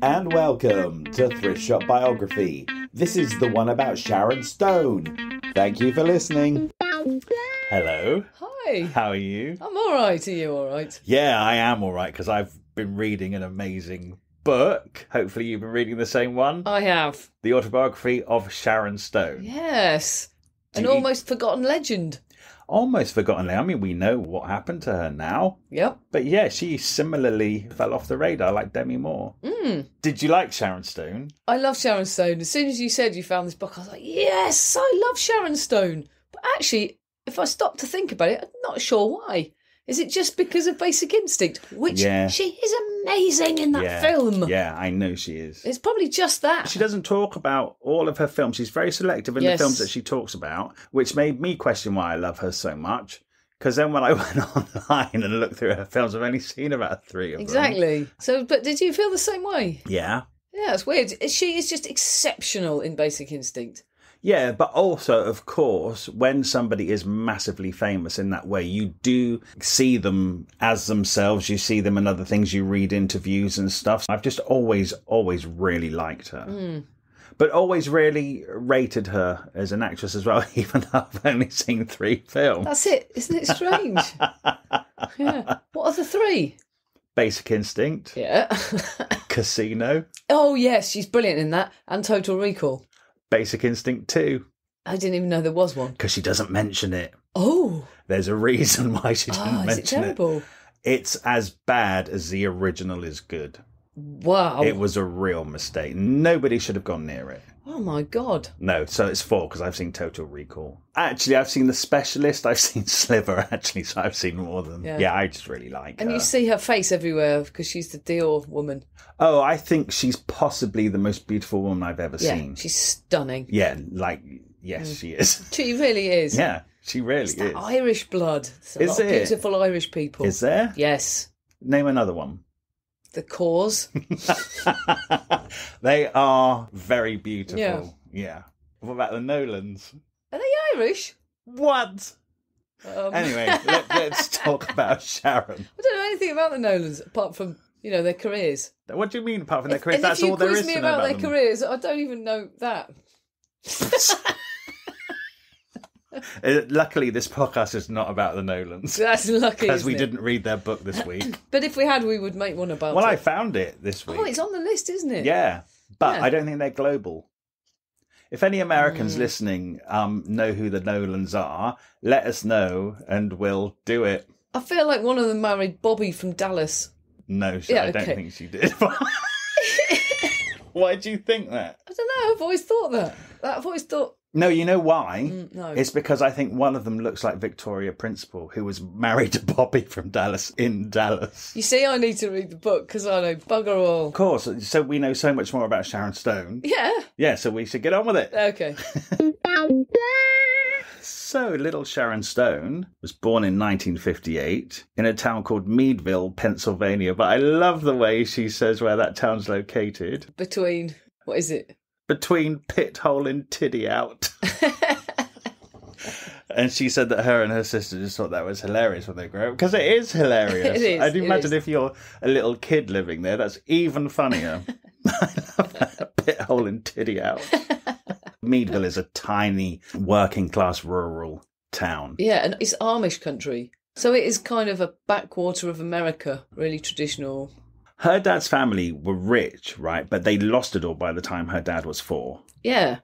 and welcome to Thrift Shop Biography. This is the one about Sharon Stone. Thank you for listening. Hello. Hi. How are you? I'm all right. Are you all right? Yeah, I am all right because I've been reading an amazing book. Hopefully you've been reading the same one. I have. The autobiography of Sharon Stone. Yes. An almost forgotten legend. Almost forgotten. I mean, we know what happened to her now. Yep. But yeah, she similarly fell off the radar like Demi Moore. Did you like Sharon Stone? I love Sharon Stone. As soon as you said you found this book, I was like, yes, I love Sharon Stone. But actually, if I stop to think about it, I'm not sure why. Is it just because of Basic Instinct? Which she is amazing in that film. Yeah, I know she is. It's probably just that. She doesn't talk about all of her films. She's very selective in the films that she talks about, which made me question why I love her so much. Because then when I went online and looked through her films, I've only seen about 3 of them. Exactly. So, but did you feel the same way? Yeah. Yeah, it's weird. She is just exceptional in Basic Instinct. Yeah, but also, of course, when somebody is massively famous in that way, you do see them as themselves. You see them in other things. You read interviews and stuff. I've just always really liked her. But always really rated her as an actress as well, even though I've only seen 3 films. That's it. Isn't it strange? Yeah. What are the 3? Basic Instinct. Yeah. Casino. Oh, yes. She's brilliant in that. And Total Recall. Basic Instinct 2. I didn't even know there was one. Because she doesn't mention it. Oh. There's a reason why she didn't mention it. Is it terrible? It's as bad as the original is good. Wow. It was a real mistake. Nobody should have gone near it. Oh, my God. No, so it's 4 because I've seen Total Recall. Actually, I've seen The Specialist. I've seen Sliver, actually, so I've seen more of them. Yeah, I just really like her. And you see her face everywhere because she's the Dior woman. Oh, I think she's possibly the most beautiful woman I've ever seen. Yeah, she's stunning. Yeah, yes, she is. She really is. Yeah, she really is. That Irish blood. There's a lot of beautiful Irish people. Is there? Yes. Name another one. The Cause. They are very beautiful. Yeah. What about the Nolans? Are they Irish? What? Anyway, let's talk about Sharon. I don't know anything about the Nolans apart from, their careers. What do you mean apart from their careers? That's all there is to know about them. If you quiz me about their careers, I don't even know that. Luckily, this podcast is not about the Nolans. That's lucky, because we didn't read their book this week. But if we had, we would make one about it. Well, I found it this week. Oh, it's on the list, isn't it? Yeah, but I don't think they're global. If any Americans listening know who the Nolans are, let us know and we'll do it. I feel like one of them married Bobby from Dallas. No, I don't think she did. Why do you think that? I don't know. I've always thought that. I've always thought... No, you know why? No. It's because I think one of them looks like Victoria Principal, who was married to Bobby from Dallas in Dallas. You see, I need to read the book because I know bugger all. Of course. So we know so much more about Sharon Stone. Yeah. Yeah, so we should get on with it. Okay. So, little Sharon Stone was born in 1958 in a town called Meadville, Pennsylvania. But I love the way she says where that town's located. Between, what is it? Between Pit Hole and Tiddy Out. And she said that her and her sister just thought that was hilarious when they grew up. Because it is hilarious. It is. I'd imagine if you're a little kid living there, that's even funnier. I love that. Pit Hole and Tiddy Out. Meadville is a tiny working class rural town. Yeah, and it's Amish country. So it is kind of a backwater of America, really traditional. Her dad's family were rich, right? But they lost it all by the time her dad was 4. Yeah.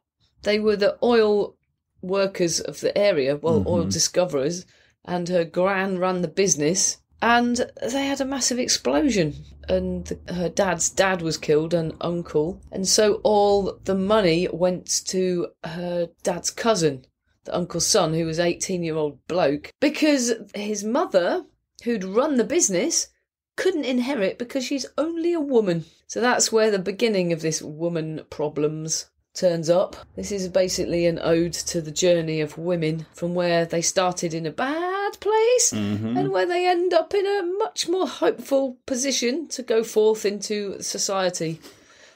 They were the oil workers of the area, oil discoverers, and her gran ran the business. And they had a massive explosion. And her dad's dad was killed, and uncle. And so all the money went to her dad's cousin, the uncle's son, who was an 18-year-old bloke. Because his mother, who'd run the business, couldn't inherit because she's only a woman. So that's where the beginning of this woman problems turns up. This is basically an ode to the journey of women from where they started in a bad place and where they end up in a much more hopeful position to go forth into society.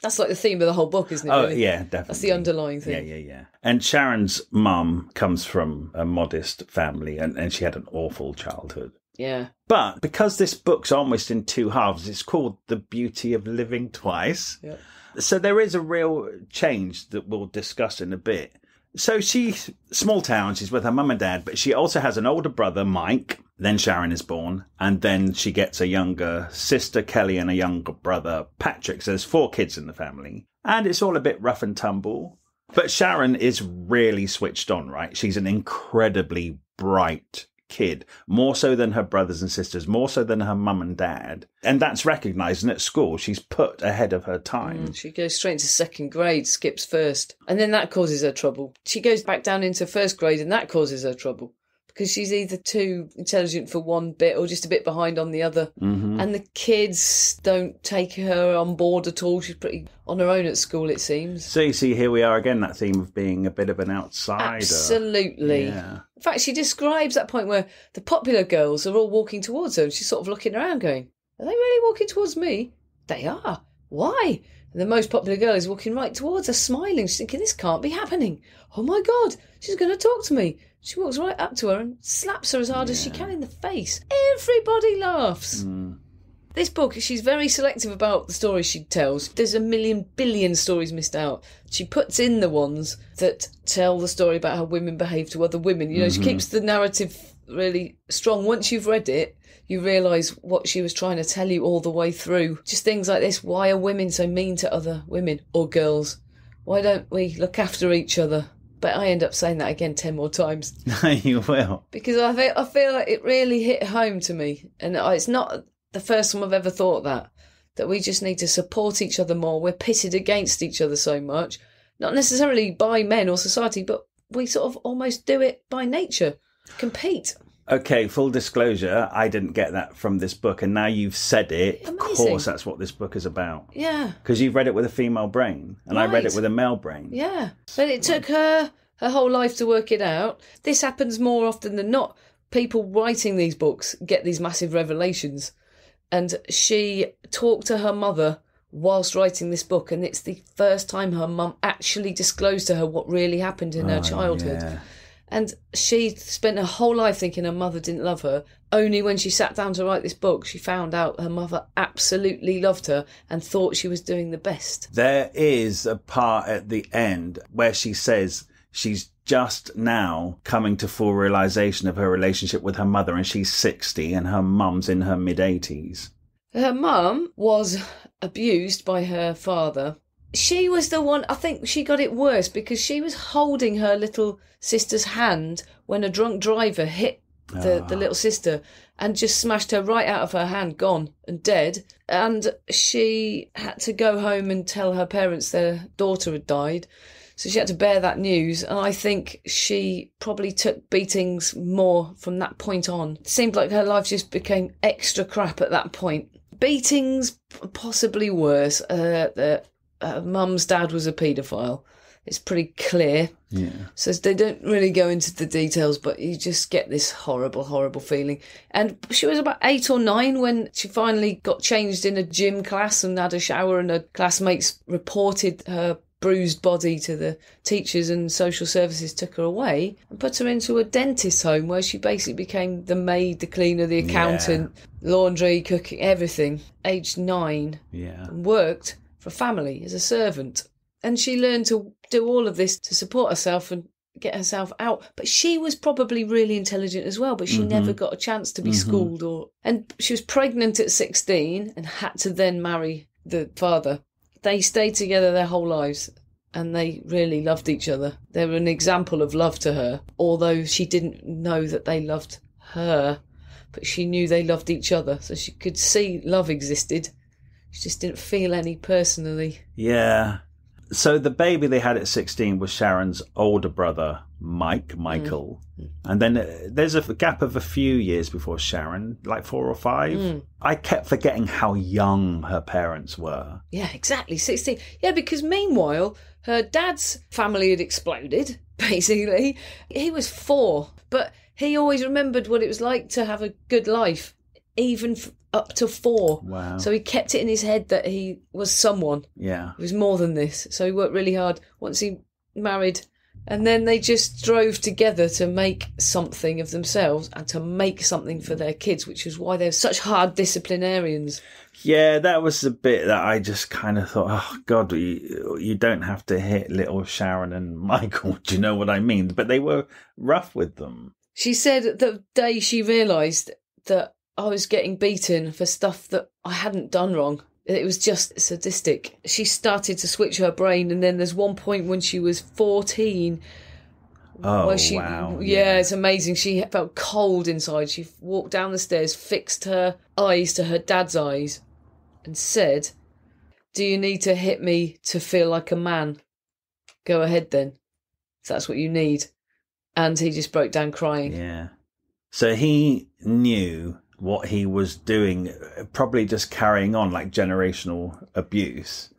That's like the theme of the whole book, isn't it? Oh, really? yeah, definitely. That's the underlying thing. Yeah. And Sharon's mum comes from a modest family and she had an awful childhood. Yeah. But because this book's almost in two halves, it's called The Beauty of Living Twice. Yep. So there is a real change that we'll discuss in a bit. So she's small town, she's with her mum and dad, but she also has an older brother, Mike. Then Sharon is born, and then she gets a younger sister, Kelly, and a younger brother, Patrick. So there's 4 kids in the family. And it's all a bit rough and tumble. But Sharon is really switched on, right? She's an incredibly bright kid, more so than her brothers and sisters, more so than her mum and dad. And that's recognised, and at school she's put ahead of her time. She goes straight into 2nd grade, skips 1st, and then that causes her trouble. She goes back down into 1st grade, and that causes her trouble because she's either too intelligent for one bit or just a bit behind on the other. And the kids don't take her on board at all. She's pretty on her own at school, it seems. So you see, here we are again, that theme of being a bit of an outsider. Absolutely. Yeah. In fact, she describes that point where the popular girls are all walking towards her and she's sort of looking around going, are they really walking towards me? They are. Why? And the most popular girl is walking right towards her, smiling. She's thinking, this can't be happening. Oh my God, she's going to talk to me. She walks right up to her and slaps her as hard as she can in the face. Everybody laughs. This book, she's very selective about the stories she tells. There's a million billion stories missed out. She puts in the ones that tell the story about how women behave to other women. You know, she keeps the narrative really strong. Once you've read it, you realise what she was trying to tell you all the way through. Just things like this. Why are women so mean to other women or girls? Why don't we look after each other? But I end up saying that again 10 more times. You will. Because I feel like it really hit home to me. And it's not the first time I've ever thought that we just need to support each other more. We're pitted against each other so much. Not necessarily by men or society, but we sort of almost do it by nature. Compete. Okay, full disclosure, I didn't get that from this book, and now you've said it. Amazing. Of course, that's what this book is about. Yeah. Because you've read it with a female brain, and I read it with a male brain. Yeah. But it took her whole life to work it out. This happens more often than not. People writing these books get these massive revelations. And she talked to her mother whilst writing this book, and it's the first time her mum actually disclosed to her what really happened in her childhood. Yeah. And she spent her whole life thinking her mother didn't love her. Only when she sat down to write this book, she found out her mother absolutely loved her and thought she was doing the best. There is a part at the end where she says she's just now coming to full realisation of her relationship with her mother, and she's 60 and her mum's in her mid-80s. Her mum was abused by her father. She was the one, I think she got it worse because she was holding her little sister's hand when a drunk driver hit the little sister and just smashed her right out of her hand, gone and dead. And she had to go home and tell her parents their daughter had died. So she had to bear that news. And I think she probably took beatings more from that point on. It seemed like her life just became extra crap at that point. Beatings, possibly worse. Mum's dad was a paedophile. It's pretty clear. Yeah. So they don't really go into the details, but you just get this horrible, horrible feeling. And she was about 8 or 9 when she finally got changed in a gym class and had a shower, and her classmates reported her bruised body to the teachers, and social services took her away and put her into a dentist home where she basically became the maid, the cleaner, the accountant, laundry, cooking, everything. Aged 9. Yeah. And worked for a family as a servant. And she learned to do all of this to support herself and get herself out. But she was probably really intelligent as well, but she never got a chance to be schooled. And she was pregnant at 16 and had to then marry the father. They stayed together their whole lives and they really loved each other. They were an example of love to her, although she didn't know that they loved her, but she knew they loved each other. So she could see love existed. She just didn't feel any personally. Yeah. So the baby they had at 16 was Sharon's older brother, Michael. And then there's a gap of a few years before Sharon, like 4 or 5. I kept forgetting how young her parents were. Yeah, exactly, 16. Yeah, because meanwhile, her dad's family had exploded, basically. He was 4, but he always remembered what it was like to have a good life, even up to 4. Wow. So he kept it in his head that he was someone. Yeah. He was more than this. So he worked really hard. Once he married And then they just drove together to make something of themselves and to make something for their kids, which is why they're such hard disciplinarians. Yeah, that was the bit that I just kind of thought, oh, God, you don't have to hit little Sharon and Michael. Do you know what I mean? But they were rough with them. She said the day she realised that I was getting beaten for stuff that I hadn't done wrong, it was just sadistic. She started to switch her brain, and then there's one point when she was 14. Oh, where she, wow. Yeah, it's amazing. She felt cold inside. She walked down the stairs, fixed her eyes to her dad's eyes, and said, "Do you need to hit me to feel like a man? Go ahead then, if that's what you need." And he just broke down crying. Yeah. So he knew what he was doing, probably just carrying on like generational abuse.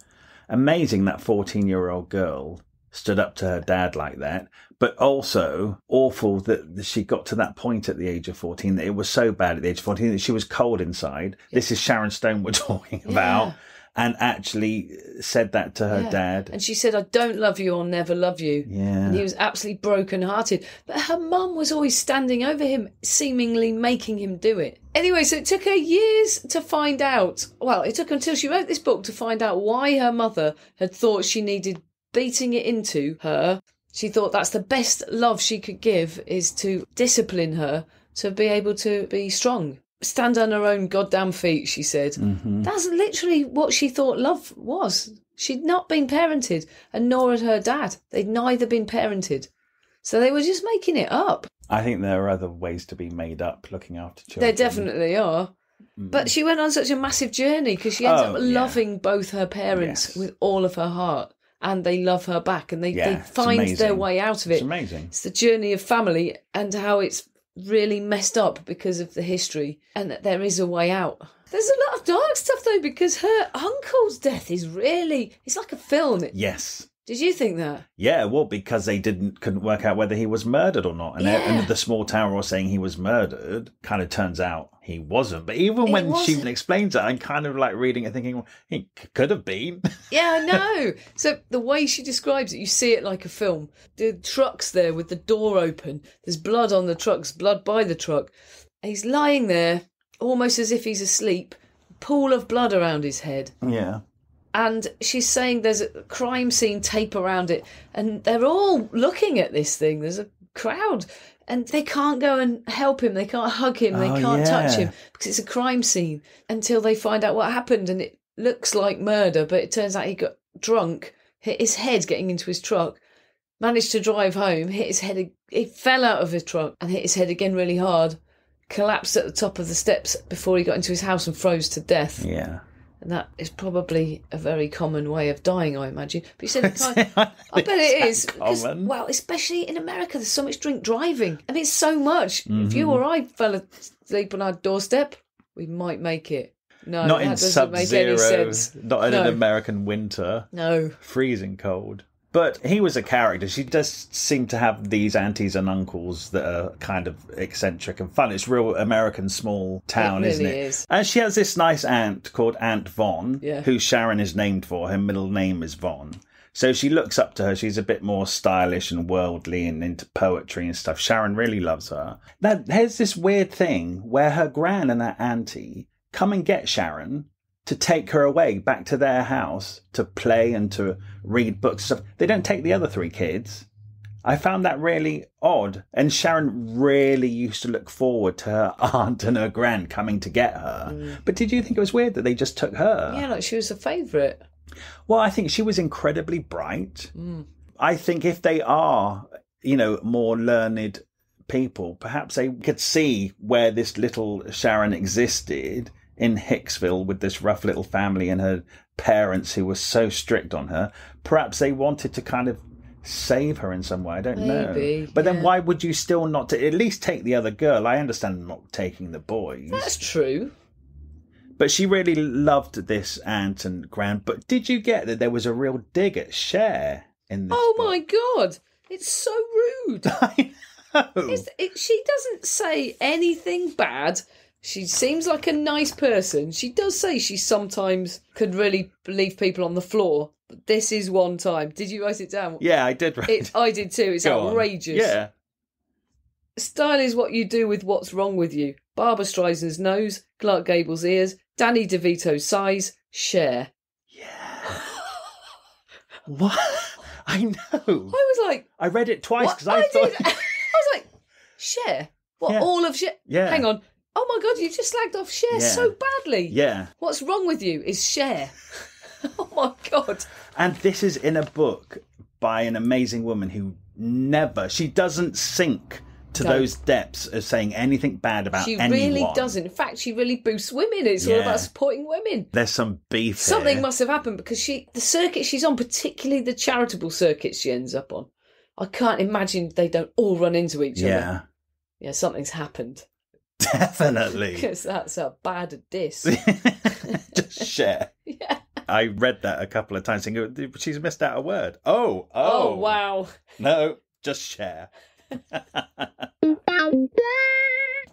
Amazing that 14-year-old girl stood up to her dad like that, but also awful that she got to that point at the age of 14, that it was so bad at the age of 14 that she was cold inside. Yeah. This is Sharon Stone we're talking about. And actually said that to her dad. And she said, "I don't love you, I'll never love you." Yeah. And he was absolutely broken-hearted. But her mum was always standing over him, seemingly making him do it. Anyway, so it took her years to find out. Well, it took until she wrote this book to find out why her mother had thought she needed beating it into her. She thought that's the best love she could give, is to discipline her to be able to be strong. Stand on her own goddamn feet, she said. Mm-hmm. That's literally what she thought love was. She'd not been parented, and nor had her dad. They'd neither been parented. So they were just making it up. I think there are other ways to be made up looking after children. There definitely are. Mm. But she went on such a massive journey because she ends up loving both her parents with all of her heart. And they love her back, and they find their way out of it. It's amazing. It's the journey of family and how it's really messed up because of the history, and that there is a way out. There's a lot of dark stuff though, because her uncle's death is really, it's like a film. Yes. Did you think that? Yeah, well, because they couldn't work out whether he was murdered or not. And the small town were all saying he was murdered. Kind of turns out he wasn't. But even when she explains it, I'm kind of like reading it thinking, well, he could have been. Yeah, I know. So the way she describes it, you see it like a film. The truck's there with the door open. There's blood on the trucks, blood by the truck. He's lying there almost as if he's asleep. Pool of blood around his head. Yeah. And she's saying there's a crime scene tape around it, and they're all looking at this thing. There's a crowd, and they can't go and help him. They can't hug him. They can't touch him because it's a crime scene until they find out what happened. And it looks like murder, but it turns out he got drunk, hit his head getting into his truck, managed to drive home, hit his head. He fell out of his truck and hit his head again really hard, collapsed at the top of the steps before he got into his house and froze to death. Yeah. And that is probably a very common way of dying, I imagine. But you said, I bet it is. Because, well, especially in America, there's so much drink driving. I mean, it's so much. Mm-hmm. If you or I fell asleep on our doorstep, we might make it. No, not that in doesn't make any sense. Not in an American winter. No. Freezing cold. But he was a character. She does seem to have these aunties and uncles that are kind of eccentric and fun. It's real American small town, really isn't it? Is. And she has this nice aunt called Aunt Von, who Sharon is named for. Her middle name is Von. So she looks up to her. She's a bit more stylish and worldly and into poetry and stuff. Sharon really loves her. Now, there's this weird thing where her gran and her auntie come and get Sharon to take her away back to their house to play and to read books and stuff. They don't take the other three kids. I found that really odd. And Sharon really used to look forward to her aunt and her gran coming to get her. Mm. But did you think it was weird that they just took her? Yeah, like she was a favourite. Well, I think she was incredibly bright. Mm. I think if they are, more learned people, perhaps they could see where this little Sharon existed in Hicksville with this rough little family and her parents who were so strict on her. Perhaps they wanted to kind of save her in some way. I don't know. But then why would you still not at least take the other girl? I understand not taking the boys. That's true. But she really loved this aunt and gran. But did you get that there was a real dig at Cher in this book? My God. It's so rude. I know. She doesn't say anything bad. She seems like a nice person. She does say she sometimes could really leave people on the floor. But this is one time. Did you write it down? Yeah, I did write it. I did too. It's Go outrageous. on. Yeah. Style is what you do with what's wrong with you. Barbara Streisand's nose, Clark Gable's ears, Danny DeVito's size, Cher. Yeah. What? I know. I was like... I read it twice because I thought... did. I was like, Cher? What, Yeah. all of Cher? Yeah. Hang on. Oh my God, you just slagged off Cher so badly. Yeah. What's wrong with you is Cher. Oh my God. And this is in a book by an amazing woman who she doesn't sink to those depths of saying anything bad about anyone. She really doesn't. In fact, she really boosts women. It's all about supporting women. There's some beef Something here. must have happened because the circuit she's on, particularly the charitable circuits she ends up on, I can't imagine they don't all run into each other. Yeah, something's happened. Definitely. Because that's a bad diss. Just share. Yeah. I read that a couple of times thinking, she's missed out a word. Oh, wow. No, just share.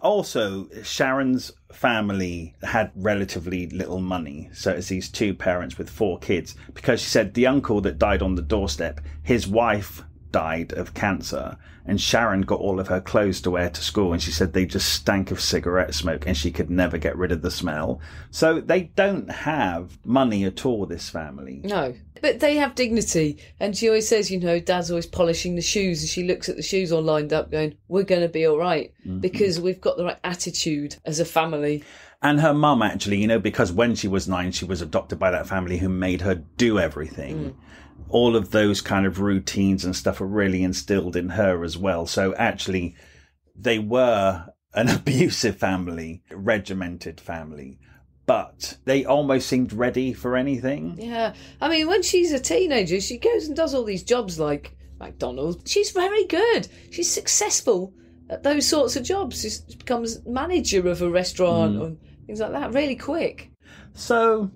Also, Sharon's family had relatively little money. So it's these two parents with 4 kids. Because she said the uncle that died on the doorstep, his wife died of cancer, and Sharon got all of her clothes to wear to school, and she said they just stank of cigarette smoke and she could never get rid of the smell. So they don't have money at all, this family. No, but they have dignity. And she always says, Dad's always polishing the shoes, and she looks at the shoes all lined up going, we're going to be all right because we've got the right attitude as a family. And her mum, actually, because when she was 9, she was adopted by that family who made her do everything. All of those kind of routines and stuff are really instilled in her as well. So actually, they were an abusive family, regimented family, but they almost seemed ready for anything. Yeah. I mean, when she's a teenager, she goes and does all these jobs like McDonald's. She's very good. She's successful at those sorts of jobs. She becomes manager of a restaurant and things like that really quick. So,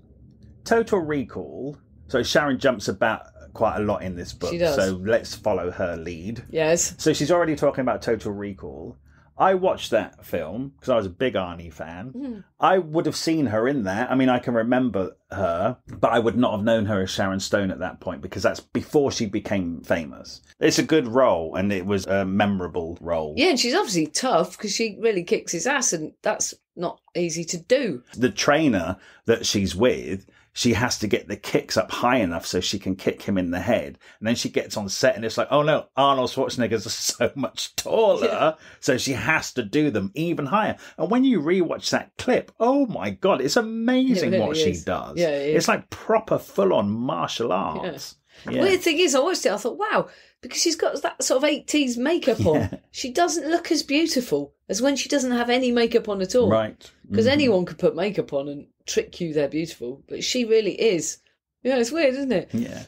Total Recall. So Sharon jumps about quite a lot in this book. She does. So let's follow her lead. Yes. So she's already talking about Total Recall. I watched that film because I was a big Arnie fan. I would have seen her in that. I mean, I can remember her, but I would not have known her as Sharon Stone at that point because that's before she became famous. It's a good role, and it was a memorable role. Yeah, and she's obviously tough because she really kicks his ass, and that's not easy to do. The trainer that she's with, she has to get the kicks up high enough so she can kick him in the head. And then she gets on set and it's like, oh no, Arnold Schwarzenegger's so much taller. Yeah. So she has to do them even higher. And when you rewatch that clip, oh my God, it's amazing what she does. Yeah, it's like proper full-on martial arts. Yeah. Weird thing is, I watched it, I thought, wow, because she's got that sort of 80s makeup on, she doesn't look as beautiful as when she doesn't have any makeup on at all. Right. Because anyone could put makeup on and trick you they're beautiful, but she really is. Yeah, it's weird, isn't it? Yeah.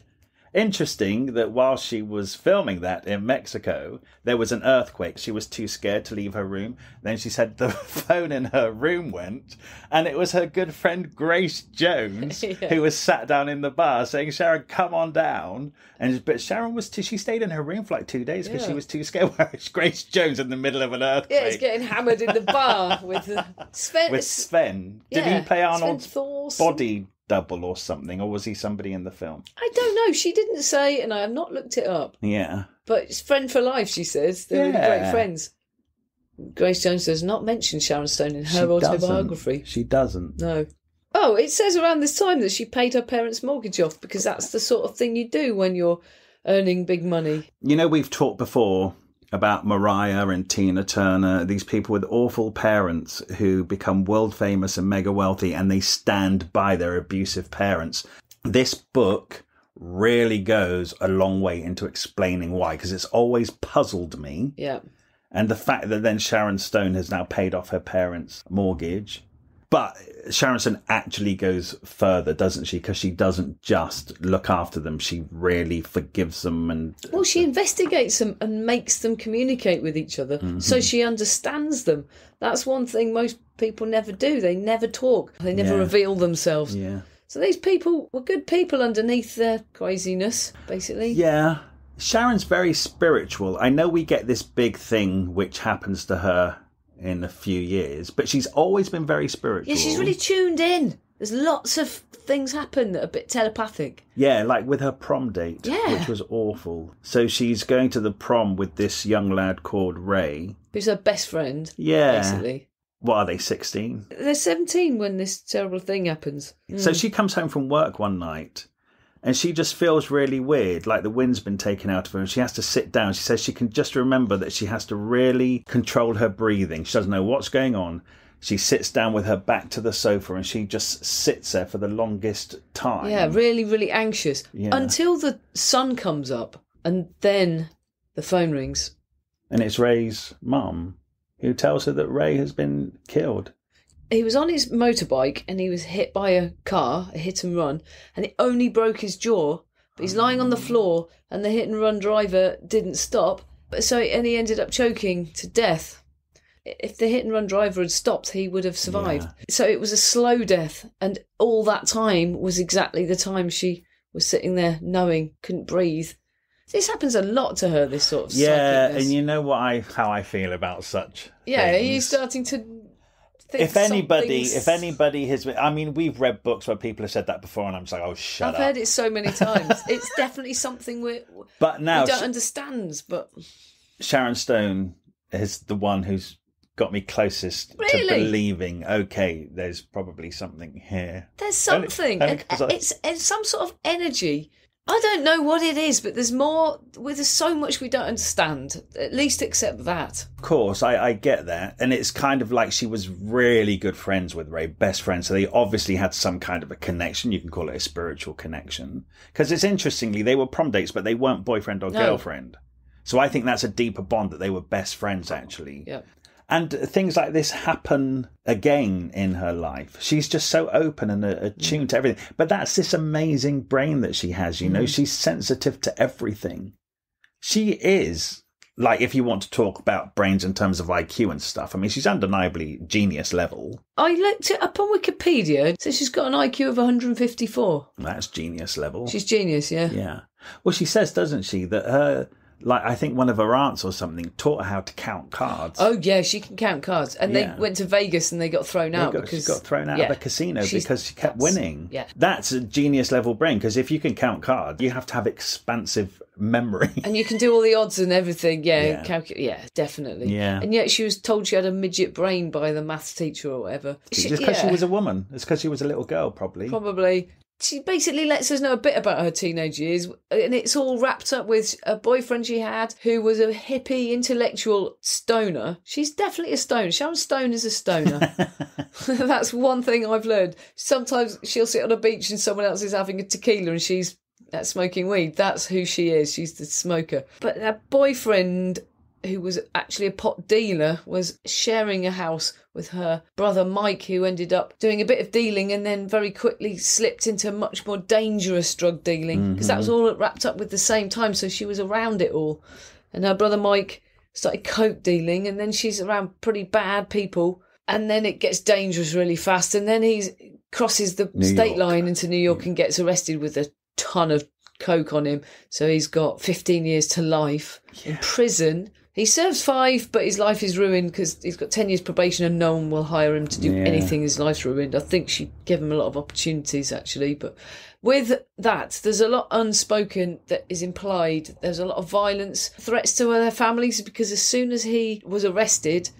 Interesting that while she was filming that in Mexico, there was an earthquake. She was too scared to leave her room. Then she said the phone in her room went, and it was her good friend Grace Jones who was sat down in the bar saying, Sharon, come on down. But Sharon she stayed in her room for like 2 days because she was too scared. Whereas Grace Jones in the middle of an earthquake. Yeah, he's getting hammered in the bar with Sven. With Sven. Did he play Arnold's body double or something, or was he somebody in the film? I don't know. She didn't say, and I have not looked it up. Yeah. But it's friend for life, she says. They're really great friends. Grace Jones does not mention Sharon Stone in her autobiography. She doesn't. No. Oh, it says around this time that she paid her parents' mortgage off because that's the sort of thing you do when you're earning big money. We've talked before about Mariah and Tina Turner, these people with awful parents who become world famous and mega wealthy, and they stand by their abusive parents. This book really goes a long way into explaining why, because it's always puzzled me. Yeah. And the fact that then Sharon Stone has now paid off her parents' mortgage. But Sharon Stone actually goes further, doesn't she? Because she doesn't just look after them. She really forgives them. Well, she investigates them and makes them communicate with each other. So she understands them. That's one thing most people never do. They never talk. They never reveal themselves. Yeah. So these people were good people underneath their craziness, basically. Yeah. Sharon's very spiritual. I know we get this big thing which happens to her in a few years, but she's always been very spiritual. Yeah, she's really tuned in. There's lots of things happen that are a bit telepathic. Yeah, like with her prom date, Yeah. which was awful. So she's going to the prom with this young lad called Ray. Who's her best friend, Yeah. basically. What are they, 16? They're 17 when this terrible thing happens. So she comes home from work one night and she just feels really weird, like the wind's been taken out of her and she has to sit down. She says she can just remember that she has to really control her breathing. She doesn't know what's going on. She sits down with her back to the sofa and she just sits there for the longest time. Yeah, really, really anxious. Yeah. Until the sun comes up and then the phone rings. And it's Ray's mum who tells her that Ray has been killed. He was on his motorbike and he was hit by a car, a hit and run, and it only broke his jaw. But he's lying on the floor and the hit and run driver didn't stop. And he ended up choking to death. If the hit and run driver had stopped, he would have survived. Yeah. So it was a slow death. And all that time was exactly the time she was sitting there knowing, couldn't breathe. This happens a lot to her, this sort of Yeah, psychicness. and you know how I feel about such Yeah, things. are you starting to think If anybody something's- has, I mean, we've read books where people have said that before, and I'm just like, oh, shut I've up. heard it so many times. It's definitely something But now, we don't understand. But Sharon Stone is the one who's got me closest to Really? believing, okay, there's probably something here. there's something. only 'cause It's some sort of energy. I don't know what it is, but there's more. There's so much we don't understand. At least accept that. Of course, I get that. And it's kind of like she was really good friends with Ray, best friends. So they obviously had some kind of a connection. You can call it a spiritual connection. Because it's interestingly, they were prom dates, but they weren't boyfriend or No. girlfriend. So I think that's a deeper bond, that they were best friends, actually. Yeah. And things like this happen again in her life. She's just so open and attuned to everything. But that's this amazing brain that she has, you know. She's sensitive to everything. She is, like, if you want to talk about brains in terms of IQ and stuff, I mean, she's undeniably genius level. I looked it up on Wikipedia. So she's got an IQ of 154. That's genius level. She's genius, yeah. Yeah. Well, she says, doesn't she, that her... Like, I think one of her aunts or something taught her how to count cards. Oh, yeah, she can count cards. And Yeah. they went to Vegas and they got thrown out because... She got thrown out of the casino because she kept winning. Yeah. That's a genius level brain, because if you can count cards, you have to have expansive memory. And you can do all the odds and everything, Yeah. Yeah, definitely. Yeah. And yet she was told she had a midget brain by the maths teacher or whatever. Just because she was a woman. It's because she was a little girl, probably. Probably. She basically lets us know a bit about her teenage years, and it's all wrapped up with a boyfriend she had who was a hippie intellectual stoner. She's definitely a stoner. Sharon Stone is a stoner. That's one thing I've learned. Sometimes she'll sit on a beach and someone else is having a tequila and she's smoking weed. That's who she is. She's the smoker. But her boyfriend, who was actually a pot dealer, was sharing a house with her brother Mike, who ended up doing a bit of dealing and then very quickly slipped into much more dangerous drug dealing, because that was all wrapped up with the same time, so she was around it all. And her brother Mike started coke dealing, and then she's around pretty bad people, and then it gets dangerous really fast, and then he crosses the state line into New York and gets arrested with a ton of coke on him, so he's got 15 years to life in prison. He serves 5, but his life is ruined because he's got 10 years probation and no one will hire him to do anything. His life's ruined. I think she gave him a lot of opportunities, actually. But with that, there's a lot unspoken that is implied. There's a lot of violence, threats to their families, because as soon as he was arrested,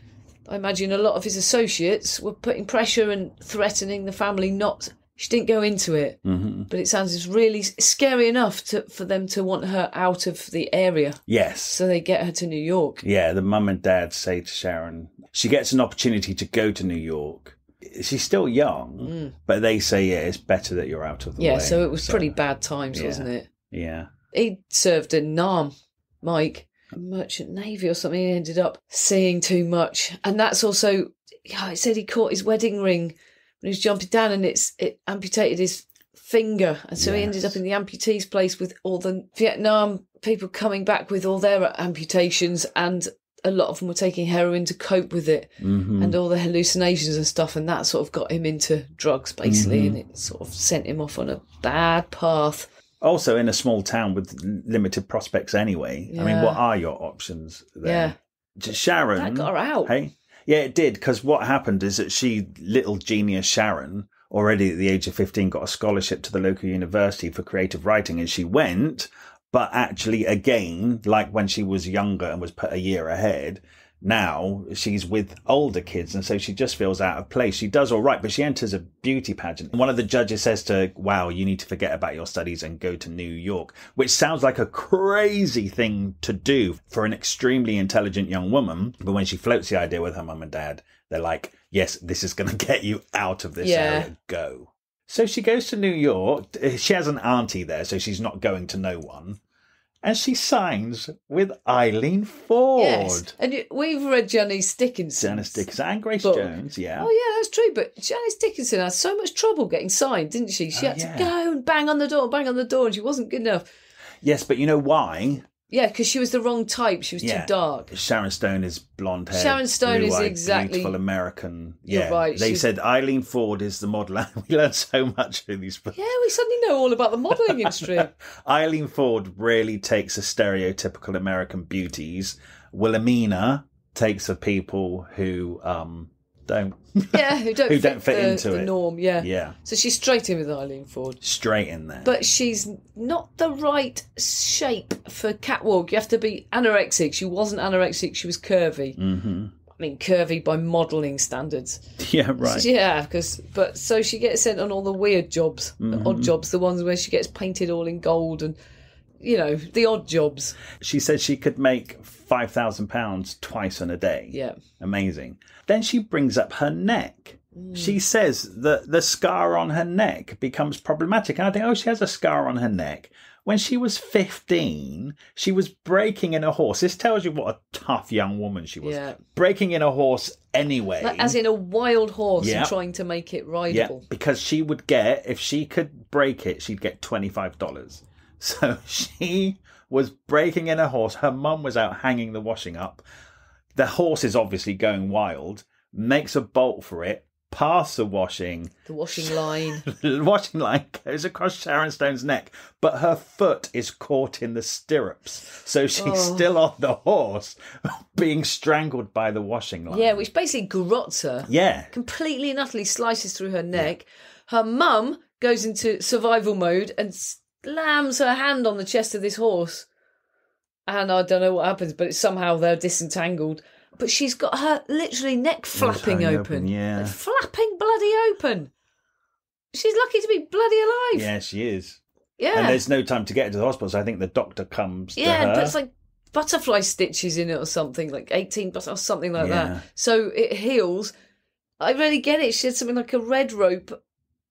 I imagine a lot of his associates were putting pressure and threatening the family not... She didn't go into it, but it sounds really scary enough for them to want her out of the area. Yes. So they get her to New York. Yeah, the mum and dad say to Sharon, she gets an opportunity to go to New York. She's still young, but they say, yeah, it's better that you're out of the way. Yeah, so it was pretty bad times, wasn't it? Yeah. He served in Nam, Mike, Merchant Navy or something. He ended up seeing too much. And that's also, it said he caught his wedding ring when he was jumping down, and it amputated his finger. And so he ended up in the amputee's place with all the Vietnam people coming back with all their amputations, and a lot of them were taking heroin to cope with it, and all the hallucinations and stuff, and that sort of got him into drugs, basically, and it sort of sent him off on a bad path. Also in a small town with limited prospects anyway. I mean, what are your options there? Yeah. Sharon... That got her out. Hey? Yeah, it did, because what happened is that little genius Sharon, already at the age of 15, got a scholarship to the local university for creative writing, and she went, but actually, again, like when she was younger and was put a year ahead, now she's with older kids, and so she just feels out of place. She does all right, but she enters a beauty pageant. One of the judges says to her, wow, you need to forget about your studies and go to New York, which sounds like a crazy thing to do for an extremely intelligent young woman. But when she floats the idea with her mum and dad, they're like, yes, this is going to get you out of this area. Go. So she goes to New York. She has an auntie there, so she's not going to no one. And she signs with Eileen Ford. Yes, and we've read Janice Dickinson. Janice Dickinson and Grace Jones, yeah. Oh, yeah, that's true. But Janice Dickinson had so much trouble getting signed, didn't she? She had to go and bang on the door, and she wasn't good enough. Yes, but you know why? Yeah, because she was the wrong type. She was too dark. Sharon Stone is blonde hair. Sharon Stone is exactly beautiful American. You're right. They said Eileen Ford is the model. We learned so much through these books. Yeah, we suddenly know all about the modelling industry. Eileen Ford really takes the stereotypical American beauties. Wilhelmina takes the people who don't. Yeah, who don't fit into the norm. Yeah, yeah. So she's straight in with Eileen Ford. Straight in there. But she's not the right shape for catwalk. You have to be anorexic. She wasn't anorexic. She was curvy. Mm-hmm. I mean, curvy by modelling standards. Yeah, right. Yeah, so she gets sent on all the weird jobs, the odd jobs, the ones where she gets painted all in gold and, the odd jobs. She said she could make £5,000 twice in a day. Yeah. Amazing. Then she brings up her neck. She says that the scar on her neck becomes problematic. And I think, she has a scar on her neck. When she was 15, she was breaking in a horse. This tells you what a tough young woman she was. Yeah. Breaking in a horse anyway. Like, as in a wild horse and trying to make it rideable. Yeah, because she would get, if she could break it, she'd get $25. So she was breaking in a horse. Her mum was out hanging the washing up. The horse is obviously going wild, makes a bolt for it, past the washing. The washing line. The washing line goes across Sharon Stone's neck, but her foot is caught in the stirrups. So she's still on the horse, being strangled by the washing line. Yeah, which basically garrots her. Yeah. Completely and utterly slices through her neck. Her mum goes into survival mode and slams her hand on the chest of this horse. And I don't know what happens, but somehow they're disentangled. But she's got her literally neck flapping open. Yeah. Like, flapping bloody open. She's lucky to be bloody alive. Yeah, she is. Yeah. And there's no time to get her to the hospital, so I think the doctor comes to her. Yeah, and puts like butterfly stitches in it or something, like 18 or something like that. So it heals. I really get it. She had something like a red rope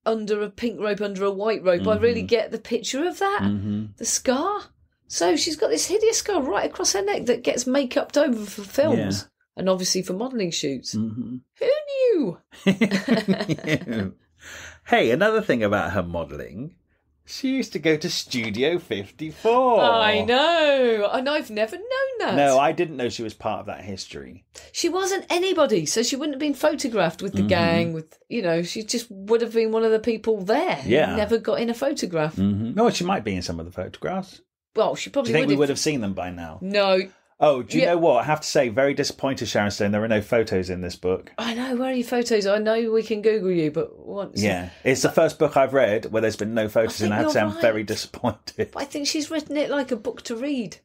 under a pink rope under a white rope. I really get the picture of that. The scar. So she's got this hideous scar right across her neck that gets make-upped over for films and obviously for modelling shoots. Who knew? Hey, another thing about her modelling, she used to go to Studio 54. I know. And I've never known that. No, I didn't know she was part of that history. She wasn't anybody, so she wouldn't have been photographed with the gang. With she just would have been one of the people there. Yeah. Never got in a photograph. No, she might be in some of the photographs. Well, she probably Do you think we would have seen them by now? No. Oh, do you know what? I have to say, very disappointed, Sharon Stone. There are no photos in this book. I know. Where are your photos? I know we can Google you, but once. Yeah. It's the first book I've read where there's been no photos, and I have to say I'm very disappointed. But I think she's written it like a book to read.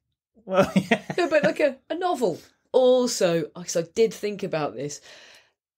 Well, yeah. No, but like a novel. Also, because I did think about this,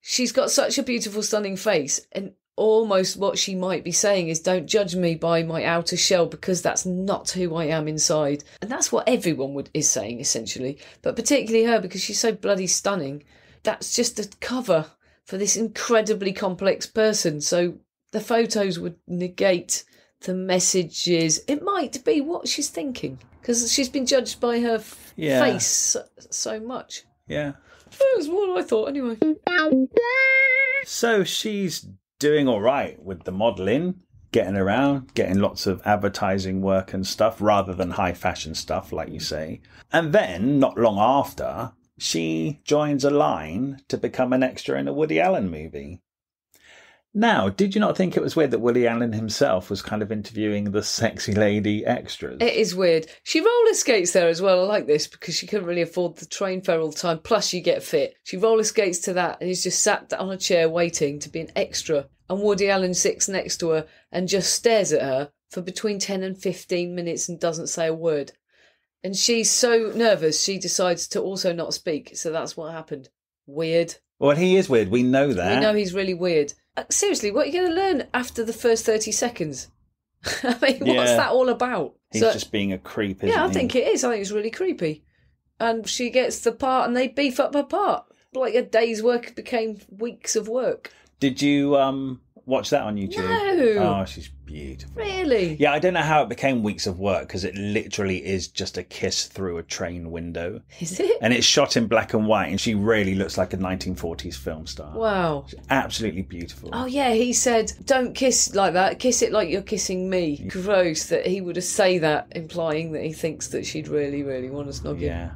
she's got such a beautiful, stunning face, and almost what she might be saying is, don't judge me by my outer shell, because that's not who I am inside. And that's what everyone is saying, essentially. But particularly her, because she's so bloody stunning. That's just a cover for this incredibly complex person. So the photos would negate the messages. It might be what she's thinking, because she's been judged by her face so much. Yeah. That's what I thought, anyway. So she's doing all right with the modelling, getting around, getting lots of advertising work and stuff rather than high fashion stuff, like you say. And then, not long after, she joins a line to become an extra in a Woody Allen movie. Now, did you not think it was weird that Woody Allen himself was kind of interviewing the sexy lady extras? It is weird. She roller skates there as well. I like this because she couldn't really afford the train fare all the time. Plus, you get fit. She roller skates to that and he's just sat on a chair waiting to be an extra. And Woody Allen sits next to her and just stares at her for between 10 and 15 minutes and doesn't say a word. And she's so nervous, she decides to also not speak. So that's what happened. Weird. Well, he is weird. We know that. We know he's really weird. Seriously, what are you going to learn after the first 30 seconds? I mean, what's that all about? He's just being a creep, isn't he? Yeah, I think it is. I think it's really creepy. And she gets the part and they beef up her part. Like a day's work became weeks of work. Did you watch that on YouTube? No. Oh, she's beautiful. Really? Yeah, I don't know how it became weeks of work because it literally is just a kiss through a train window. Is it? And it's shot in black and white and she really looks like a 1940s film star. Wow. She's absolutely beautiful. Oh, yeah, he said, don't kiss like that. Kiss it like you're kissing me. Gross that he would have say that, implying that he thinks that she'd really, really want to snog him. Yeah.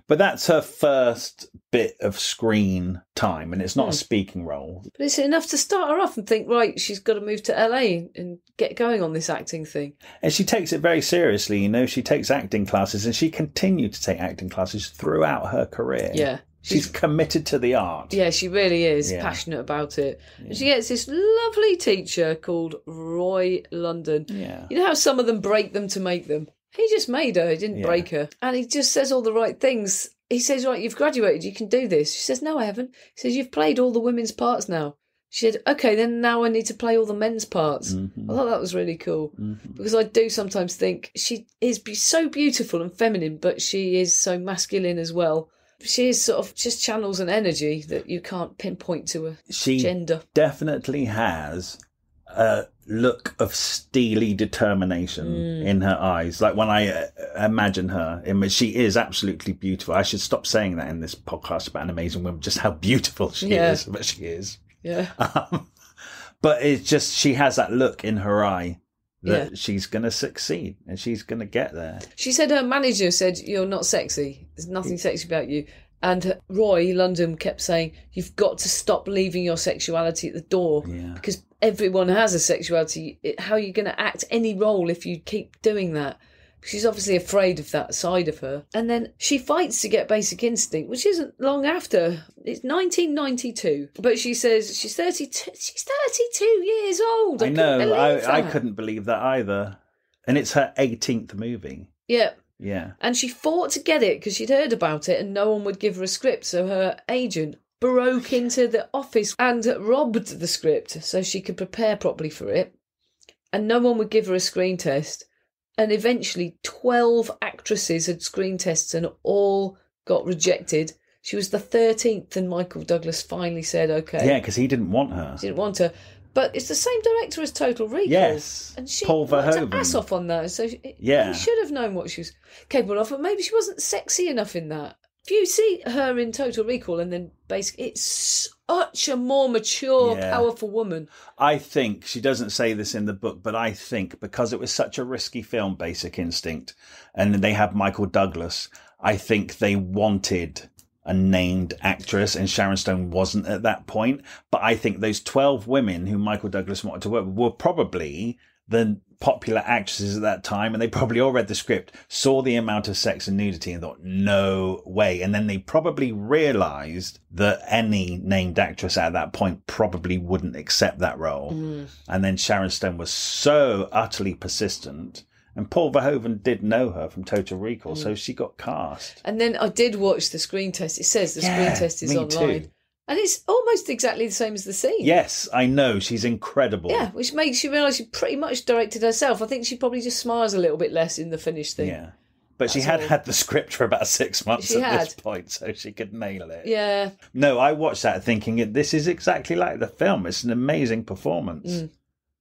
But that's her first bit of screen time, and it's not a speaking role. But it's enough to start her off and think, right, she's got to move to LA and get going on this acting thing. And she takes it very seriously, you know. She takes acting classes, and she continued to take acting classes throughout her career. Yeah. She's committed to the art. Yeah, she really is passionate about it. Yeah. And she gets this lovely teacher called Roy London. Yeah. You know how some of them break them to make them? He just made her, he didn't break her. And he just says all the right things. He says, right, you've graduated, you can do this. She says, no, I haven't. He says, you've played all the women's parts now. She said, okay, then now I need to play all the men's parts. Mm-hmm. I thought that was really cool. Mm-hmm. Because I do sometimes think she is so beautiful and feminine, but she is so masculine as well. She is sort of just channels an energy that you can't pinpoint to a gender. She definitely has a look of steely determination in her eyes. Like when I imagine her, she is absolutely beautiful. I should stop saying that in this podcast about an amazing woman, just how beautiful she is, but she is. Yeah. But it's just, she has that look in her eye that she's going to succeed and she's going to get there. She said her manager said, you're not sexy. There's nothing sexy about you. And Roy London kept saying, you've got to stop leaving your sexuality at the door because everyone has a sexuality. How are you going to act any role if you keep doing that? She's obviously afraid of that side of her. And then she fights to get Basic Instinct, which isn't long after. It's 1992. But she says she's 32. She's 32 years old. I know. I couldn't believe that either. And it's her 18th movie. Yeah. Yeah. And she fought to get it because she'd heard about it and no one would give her a script. So her agent broke into the office and robbed the script so she could prepare properly for it. And no one would give her a screen test. And eventually 12 actresses had screen tests and all got rejected. She was the 13th and Michael Douglas finally said, okay. Yeah, because he didn't want her. He didn't want her. But it's the same director as Total Recall. Yes, and she Paul worked Verhoeven. her ass off on that. So he should have known what she was capable of. But maybe she wasn't sexy enough in that. If you see her in Total Recall and then basically it's such a more mature, powerful woman. I think, she doesn't say this in the book, but I think because it was such a risky film, Basic Instinct, and they had Michael Douglas, I think they wanted a named actress, and Sharon Stone wasn't at that point. But I think those 12 women who Michael Douglas wanted to work with were probably the popular actresses at that time, and they probably all read the script, saw the amount of sex and nudity and thought, no way. And then they probably realised that any named actress at that point probably wouldn't accept that role. And then Sharon Stone was so utterly persistent. And Paul Verhoeven did know her from Total Recall, so she got cast. And then I did watch the screen test. It says the screen test is online. Too. And it's almost exactly the same as the scene. Yes, I know. She's incredible. Yeah, which makes you realise she pretty much directed herself. I think she probably just smiles a little bit less in the finished thing. Yeah. But she had the script for about 6 months this point, so she could nail it. Yeah. No, I watched that thinking, this is exactly like the film. It's an amazing performance.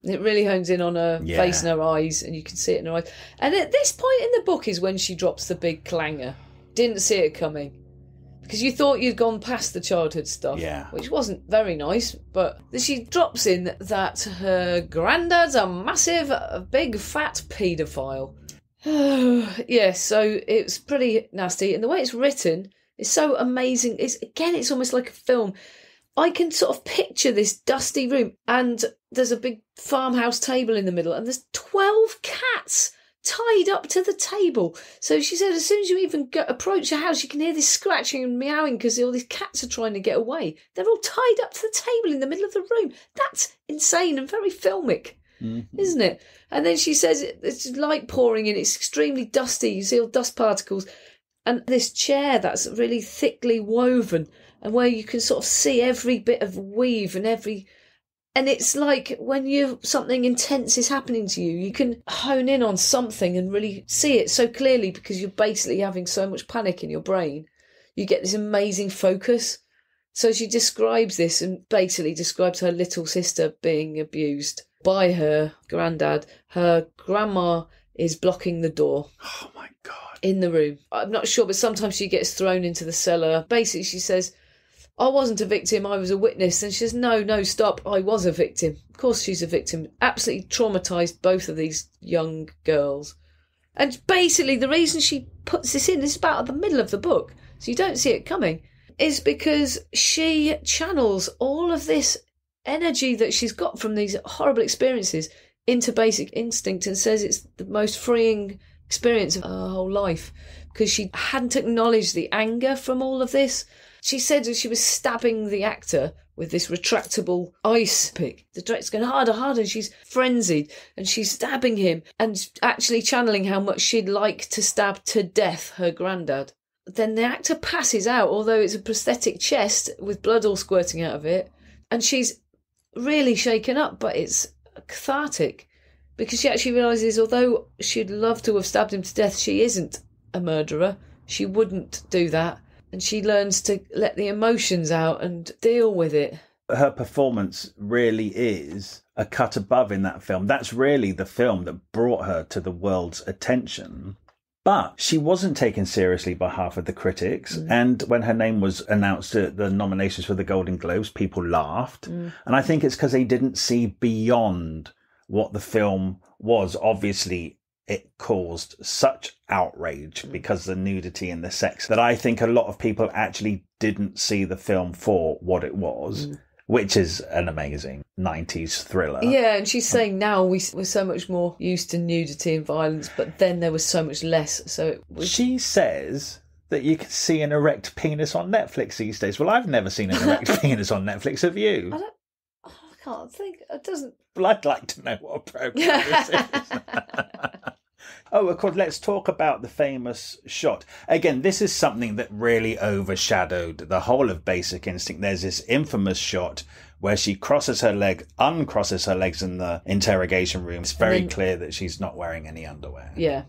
It really hones in on her face and her eyes, and you can see it in her eyes. And at this point in the book is when she drops the big clanger. Didn't see it coming. Because you thought you'd gone past the childhood stuff, which wasn't very nice. But she drops in that her granddad's a massive, big, fat paedophile. Yes, so it's pretty nasty. And the way it's written is so amazing. It's almost like a film. I can sort of picture this dusty room, and there's a big farmhouse table in the middle, and there's 12 cats tied up to the table. So she said as soon as you even approach the house, you can hear this scratching and meowing because all these cats are trying to get away. They're all tied up to the table in the middle of the room. That's insane and very filmic, isn't it? And then she says it's light pouring in, it's extremely dusty. You see all dust particles. And this chair that's really thickly woven, and where you can sort of see every bit of weave and it's like when something intense is happening to you, you can hone in on something and really see it so clearly because you're basically having so much panic in your brain. You get this amazing focus. So she describes this and basically describes her little sister being abused by her granddad. Her grandma is blocking the door. Oh my God. In the room. I'm not sure, but sometimes she gets thrown into the cellar. Basically, she says, I wasn't a victim, I was a witness. And she says, no, stop, I was a victim. Of course she's a victim. Absolutely traumatised both of these young girls. And basically the reason she puts this in, this is about at the middle of the book, so you don't see it coming, is because she channels all of this energy that she's got from these horrible experiences into Basic Instinct and says it's the most freeing experience of her whole life because she hadn't acknowledged the anger from all of this. She said that she was stabbing the actor with this retractable ice pick. The director's going harder, and she's frenzied and she's stabbing him and actually channeling how much she'd like to stab to death her granddad. Then the actor passes out, although it's a prosthetic chest with blood all squirting out of it, and she's really shaken up, but it's cathartic because she actually realises although she'd love to have stabbed him to death, she isn't a murderer. She wouldn't do that. And she learns to let the emotions out and deal with it. Her performance really is a cut above in that film. That's really the film that brought her to the world's attention. But she wasn't taken seriously by half of the critics. And when her name was announced at the nominations for the Golden Globes, people laughed. And I think it's because they didn't see beyond what the film was. Obviously, it caused such outrage because of the nudity and the sex that I think a lot of people actually didn't see the film for what it was, which is an amazing 90s thriller. Yeah, and she's saying now we're so much more used to nudity and violence, but then there was so much less. So She says that you can see an erect penis on Netflix these days. Well, I've never seen an erect penis on Netflix. Have you? I can't think. It doesn't. Well, I'd like to know what program this is. Oh, of course, let's talk about the famous shot. Again, this is something that really overshadowed the whole of Basic Instinct. There's this infamous shot where she uncrosses her legs in the interrogation room. It's very clear that she's not wearing any underwear. Yeah.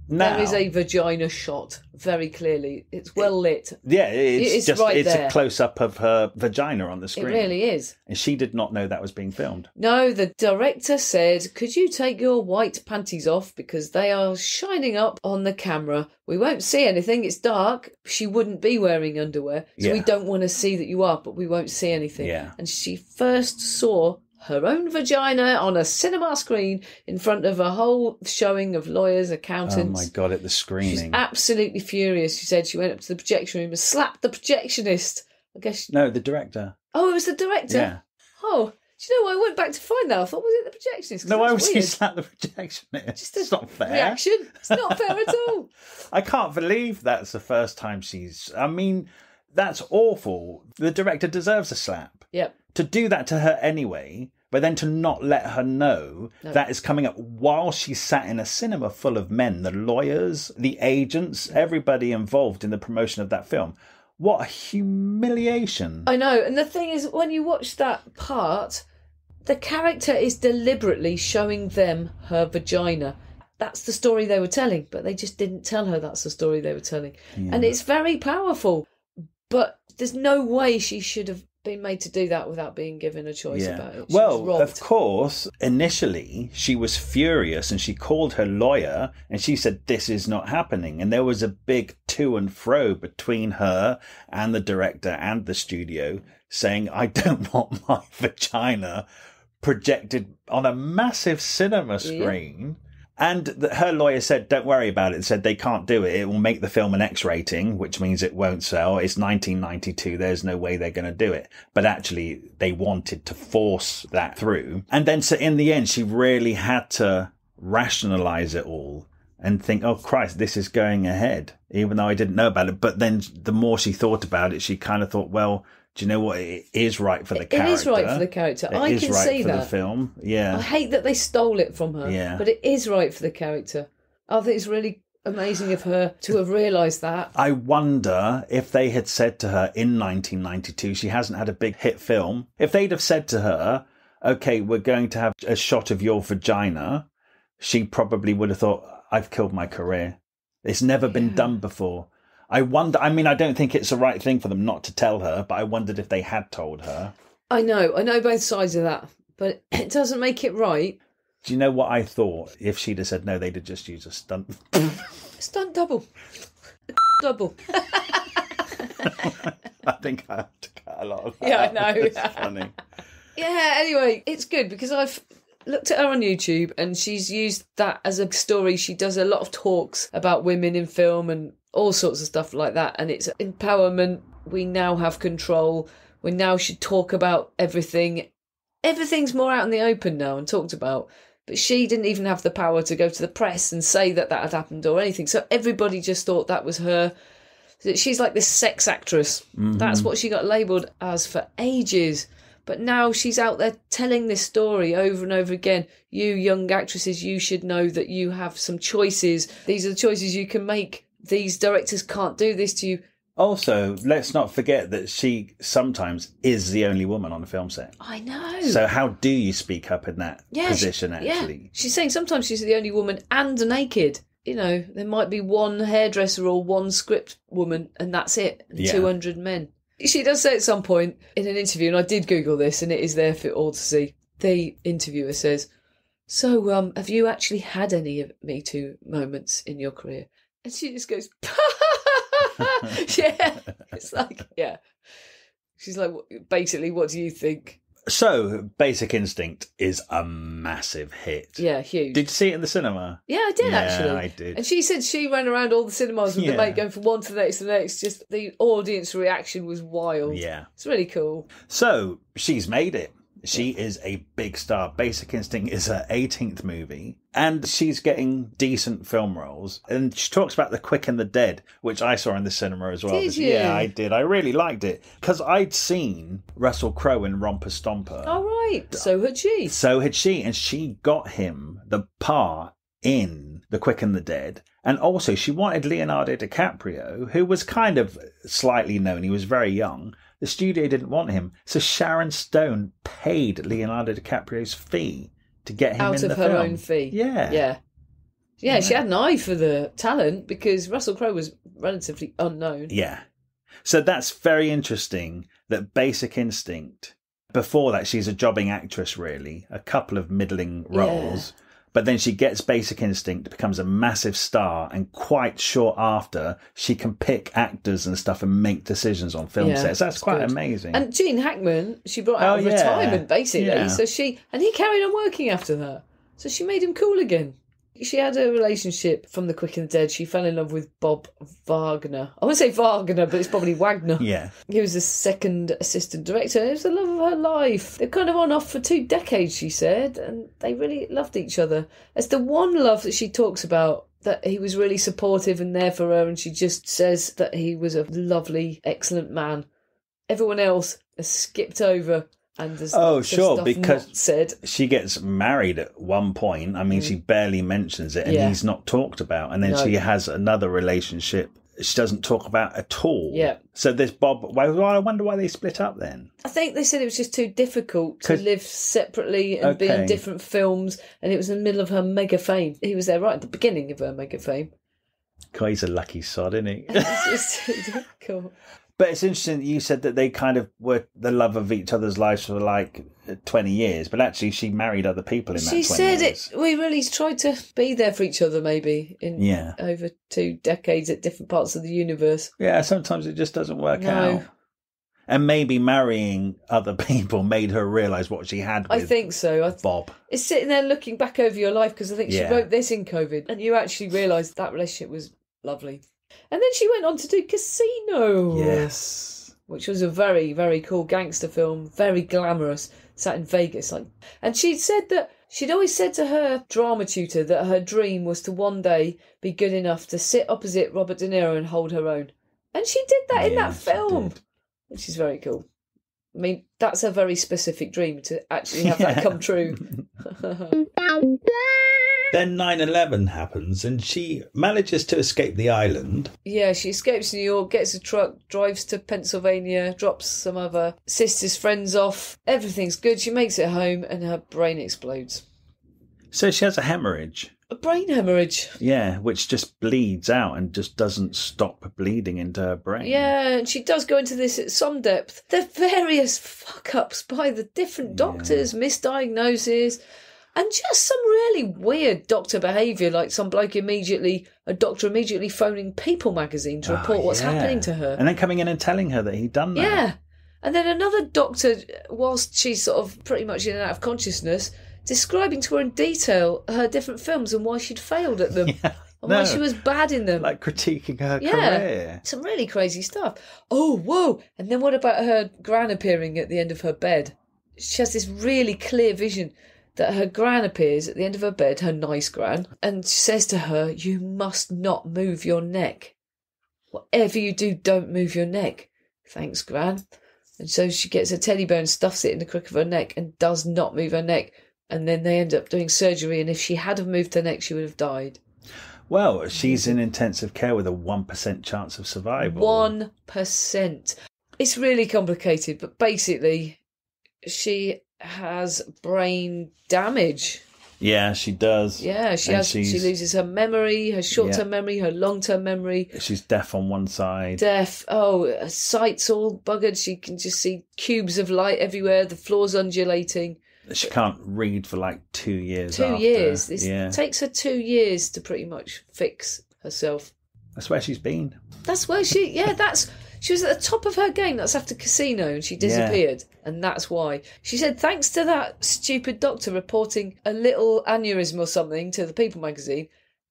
Now, there is a vagina shot, very clearly. It's well lit. Yeah, it's there. A close-up of her vagina on the screen. It really is. And she did not know that was being filmed. No, the director said, could you take your white panties off because they are shining up on the camera. We won't see anything. It's dark. She wouldn't be wearing underwear. So we don't want to see that you are, but we won't see anything. Yeah. And she first saw her own vagina on a cinema screen in front of a whole showing of lawyers, accountants. Oh my God, at the screening. She's absolutely furious. She said she went up to the projection room and slapped the projectionist. I guess. No, the director. Oh, it was the director? Yeah. Oh, do you know what? I went back to find that. I thought, was it the projectionist? No, why would you slap the projectionist? It's not fair. Reaction. It's not fair at all. I can't believe that's the first time I mean, that's awful. The director deserves a slap. Yep. To do that to her anyway, but then to not let her know that is coming up while she sat in a cinema full of men, the lawyers, the agents, everybody involved in the promotion of that film. What a humiliation. I know. And the thing is, when you watch that part, the character is deliberately showing them her vagina. That's the story they were telling, but they just didn't tell her that's the story they were telling. Yeah. And it's very powerful, but there's no way she should have been made to do that without being given a choice about it. Well, of course, initially she was furious and she called her lawyer and she said, this is not happening. And there was a big to and fro between her and the director and the studio saying, I don't want my vagina projected on a massive cinema screen. Yeah. And her lawyer said, don't worry about it. Said they can't do it. It will make the film an X rating, which means it won't sell. It's 1992. There's no way they're going to do it. But actually, they wanted to force that through. And then so in the end, she really had to rationalize it all and think, oh, Christ, this is going ahead, even though I didn't know about it. But then the more she thought about it, she kind of thought, well, do you know what? It is right for the character. It is right for the character. I can see that. For the film. Yeah. I hate that they stole it from her. Yeah. But it is right for the character. I think it's really amazing of her to have realised that. I wonder if they had said to her in 1992, she hasn't had a big hit film. If they'd have said to her, okay, we're going to have a shot of your vagina, she probably would have thought, I've killed my career. It's never been done before. I wonder, I mean, I don't think it's the right thing for them not to tell her, but I wondered if they had told her. I know both sides of that, but it doesn't make it right. Do you know what I thought? If she'd have said no, they'd have just used a stunt. Stunt double. Double. I think I have to cut a lot of that. Yeah, I know. It's funny. Yeah, anyway, it's good because I've looked at her on YouTube and she's used that as a story. She does a lot of talks about women in film and all sorts of stuff like that. And it's empowerment. We now have control. We now should talk about everything. Everything's more out in the open now and talked about. But she didn't even have the power to go to the press and say that had happened or anything. So everybody just thought that was her. She's like this sex actress. Mm-hmm. That's what she got labelled as for ages. But now she's out there telling this story over and over again. You young actresses, you should know that you have some choices. These are the choices you can make. These directors can't do this to you. Also, let's not forget that she sometimes is the only woman on a film set. I know. So how do you speak up in that position, actually? Yeah. She's saying sometimes she's the only woman and naked. You know, there might be one hairdresser or one script woman and that's it. And 200 men. She does say at some point in an interview, and I did Google this and it is there for all to see. The interviewer says, so have you actually had any of Me Too moments in your career? And she just goes, yeah. It's like, yeah. She's like, basically, what do you think? So, Basic Instinct is a massive hit. Yeah, huge. Did you see it in the cinema? Yeah, I did, actually. Yeah, I did. And she said she ran around all the cinemas with the mate going from one to the next to the next. Just the audience reaction was wild. Yeah. It's really cool. So, she's made it. She is a big star. Basic Instinct is her 18th movie, and she's getting decent film roles. And she talks about The Quick and the Dead, which I saw in the cinema as well. Did you? Yeah, I did. I really liked it because I'd seen Russell Crowe in Romper Stomper. Oh, right. So had she. So had she, and she got him the part in The Quick and the Dead. And also, she wanted Leonardo DiCaprio, who was kind of slightly known. He was very young. The studio didn't want him. So Sharon Stone paid Leonardo DiCaprio's fee to get him out in the of film. her own fee. Yeah. Yeah, she had an eye for the talent because Russell Crowe was relatively unknown. Yeah. So that's very interesting that Basic Instinct, before that, she's a jobbing actress, really. A couple of middling roles. Yeah. But then she gets Basic Instinct, becomes a massive star, and quite short after, she can pick actors and stuff and make decisions on film sets. That's quite amazing. And Gene Hackman, she brought out of retirement, basically. Yeah. So and he carried on working after that. So she made him cool again. She had a relationship from The Quick and the Dead. She fell in love with Bob Wagner. I want to say Wagner, but it's probably Wagner. Yeah. He was the second assistant director. It was the love of her life. They're kind of on off for 2 decades, she said, and they really loved each other. It's the one love that she talks about, that he was really supportive and there for her, and she just says that he was a lovely, excellent man. Everyone else has skipped over. And because said. She gets married at one point. I mean, she barely mentions it, and he's not talked about. And then she has another relationship she doesn't talk about at all. Yeah. So there's Bob. I wonder why they split up then. I think they said it was just too difficult to live separately and be in different films, and it was in the middle of her mega fame. He was there right at the beginning of her mega fame. God, he's a lucky sod, isn't he? It's just cool. But it's interesting that you said that they kind of were the love of each other's lives for like 20 years, but actually she married other people in that 20 years. She said we really tried to be there for each other maybe in over 2 decades at different parts of the universe. Yeah, sometimes it just doesn't work out. And maybe marrying other people made her realise what she had with I think so. Bob. It's sitting there looking back over your life, because I think she Yeah. wrote this in COVID, and you actually realise that relationship was lovely. And then she went on to do Casino. Yes. Which was a very, very cool gangster film, very glamorous, set in Vegas. And she'd said that she'd always said to her drama tutor that her dream was to one day be good enough to sit opposite Robert De Niro and hold her own. And she did that in that film, which is very cool. I mean, that's a very specific dream to actually have that come true. Then 9/11 happens and she manages to escape the island. Yeah, she escapes New York, gets a truck, drives to Pennsylvania, drops some of her sister's friends off. Everything's good. She makes it home and her brain explodes. So she has a hemorrhage. A brain hemorrhage. Yeah, which just bleeds out and just doesn't stop bleeding into her brain. Yeah, and she does go into this at some depth. The various fuck-ups by the different doctors, misdiagnoses, and just some really weird doctor behaviour, like a doctor immediately phoning People magazine to report what's happening to her. And then coming in and telling her that he'd done that. Yeah. And then another doctor, whilst she's sort of pretty much in and out of consciousness, describing to her in detail her different films and why she'd failed at them. And why she was bad in them. Like critiquing her career. Some really crazy stuff. Oh, whoa. And then what about her gran appearing at the end of her bed? She has this really clear vision that her gran appears at the end of her bed, her nice gran, and says to her, "You must not move your neck. Whatever you do, don't move your neck." "Thanks, gran." And so she gets a teddy bear and stuffs it in the crook of her neck and does not move her neck. And then they end up doing surgery, and if she had have moved her neck, she would have died. Well, she's in intensive care with a 1% chance of survival. 1%. It's really complicated, but basically, she has brain damage. Yeah, she does. Yeah, she loses her memory, her short-term memory, her long-term memory. She's deaf on one side. Deaf. Oh, her sight's all buggered. She can just see cubes of light everywhere. The floor's undulating. She can't read for like 2 years. 2 years. It takes her 2 years to pretty much fix herself. That's where she's been. That's where she was at the top of her game. That's after Casino, and she disappeared. And that's why. She said thanks to that stupid doctor reporting a little aneurysm or something to the People magazine,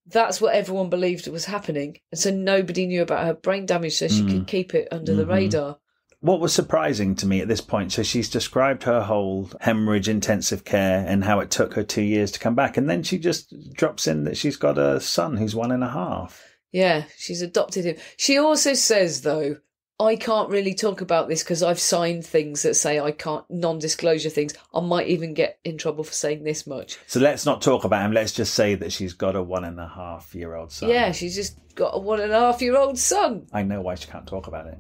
that's what everyone believed was happening. And so nobody knew about her brain damage, so she could keep it under the radar. What was surprising to me at this point, so she's described her whole hemorrhage intensive care and how it took her 2 years to come back. And then she just drops in that she's got a son who's 1.5. Yeah, she's adopted him. She also says, though, I can't really talk about this because I've signed things that say I can't, non-disclosure things. I might even get in trouble for saying this much. So let's not talk about him. Let's just say that she's got a 1.5-year-old son. Yeah, she's just got a 1.5-year-old son. I know why she can't talk about it.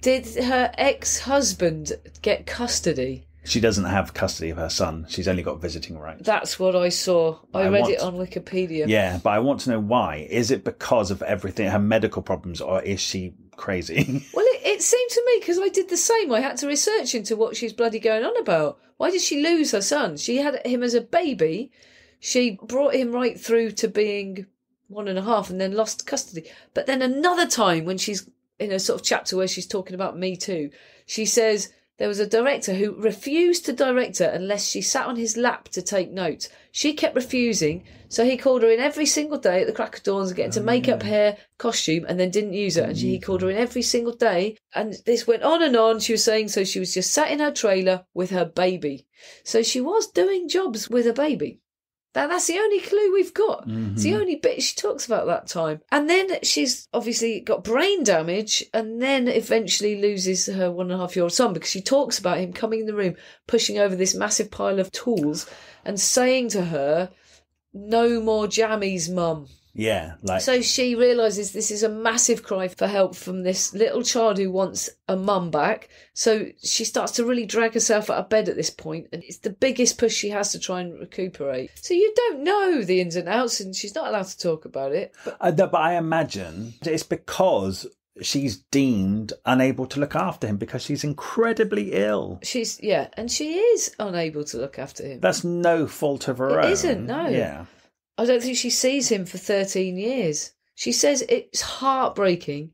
Did her ex-husband get custody? She doesn't have custody of her son. She's only got visiting rights. That's what I saw. I read it on Wikipedia. Yeah, but I want to know why. Is it because of everything, her medical problems, or is she crazy? Well, it seemed to me, because I did the same. I had to research into what she's bloody going on about. Why did she lose her son? She had him as a baby. She brought him right through to being 1.5 and then lost custody. But then another time when she's in a sort of chapter where she's talking about Me Too, she says there was a director who refused to direct her unless she sat on his lap to take notes. She kept refusing, so he called her in every single day at the crack of dawn to get into makeup, hair, costume, and then didn't use her. And he called her in every single day. And this went on and on. She was saying, so she was just sat in her trailer with her baby. So she was doing jobs with a baby. That's the only clue we've got. It's the only bit she talks about that time. And then she's obviously got brain damage and then eventually loses her 1.5-year-old son, because she talks about him coming in the room, pushing over this massive pile of tools and saying to her, "No more jammies, Mum." Yeah, So she realises this is a massive cry for help from this little child who wants a mum back. So she starts to really drag herself out of bed at this point, and it's the biggest push she has to try and recuperate. So you don't know the ins and outs, and she's not allowed to talk about it. But I imagine it's because she's deemed unable to look after him because she's incredibly ill. And she is unable to look after him. That's no fault of her own. It isn't, no. Yeah. I don't think she sees him for 13 years. She says it's heartbreaking.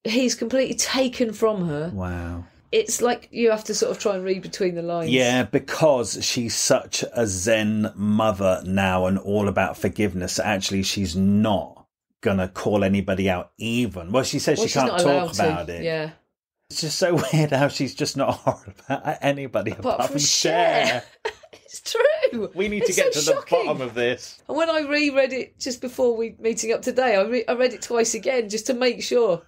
He's completely taken from her. Wow. it's like you have to sort of try and read between the lines. Yeah, because she's such a Zen mother now and all about forgiveness. Actually, she's not going to call anybody out even. Well, she says she can't talk about it. Yeah. It's just so weird how she's just not horrible about anybody apart from Cher. It's true. We need to get to the bottom of this. And when I reread it just before we meeting up today, I read it twice again just to make sure.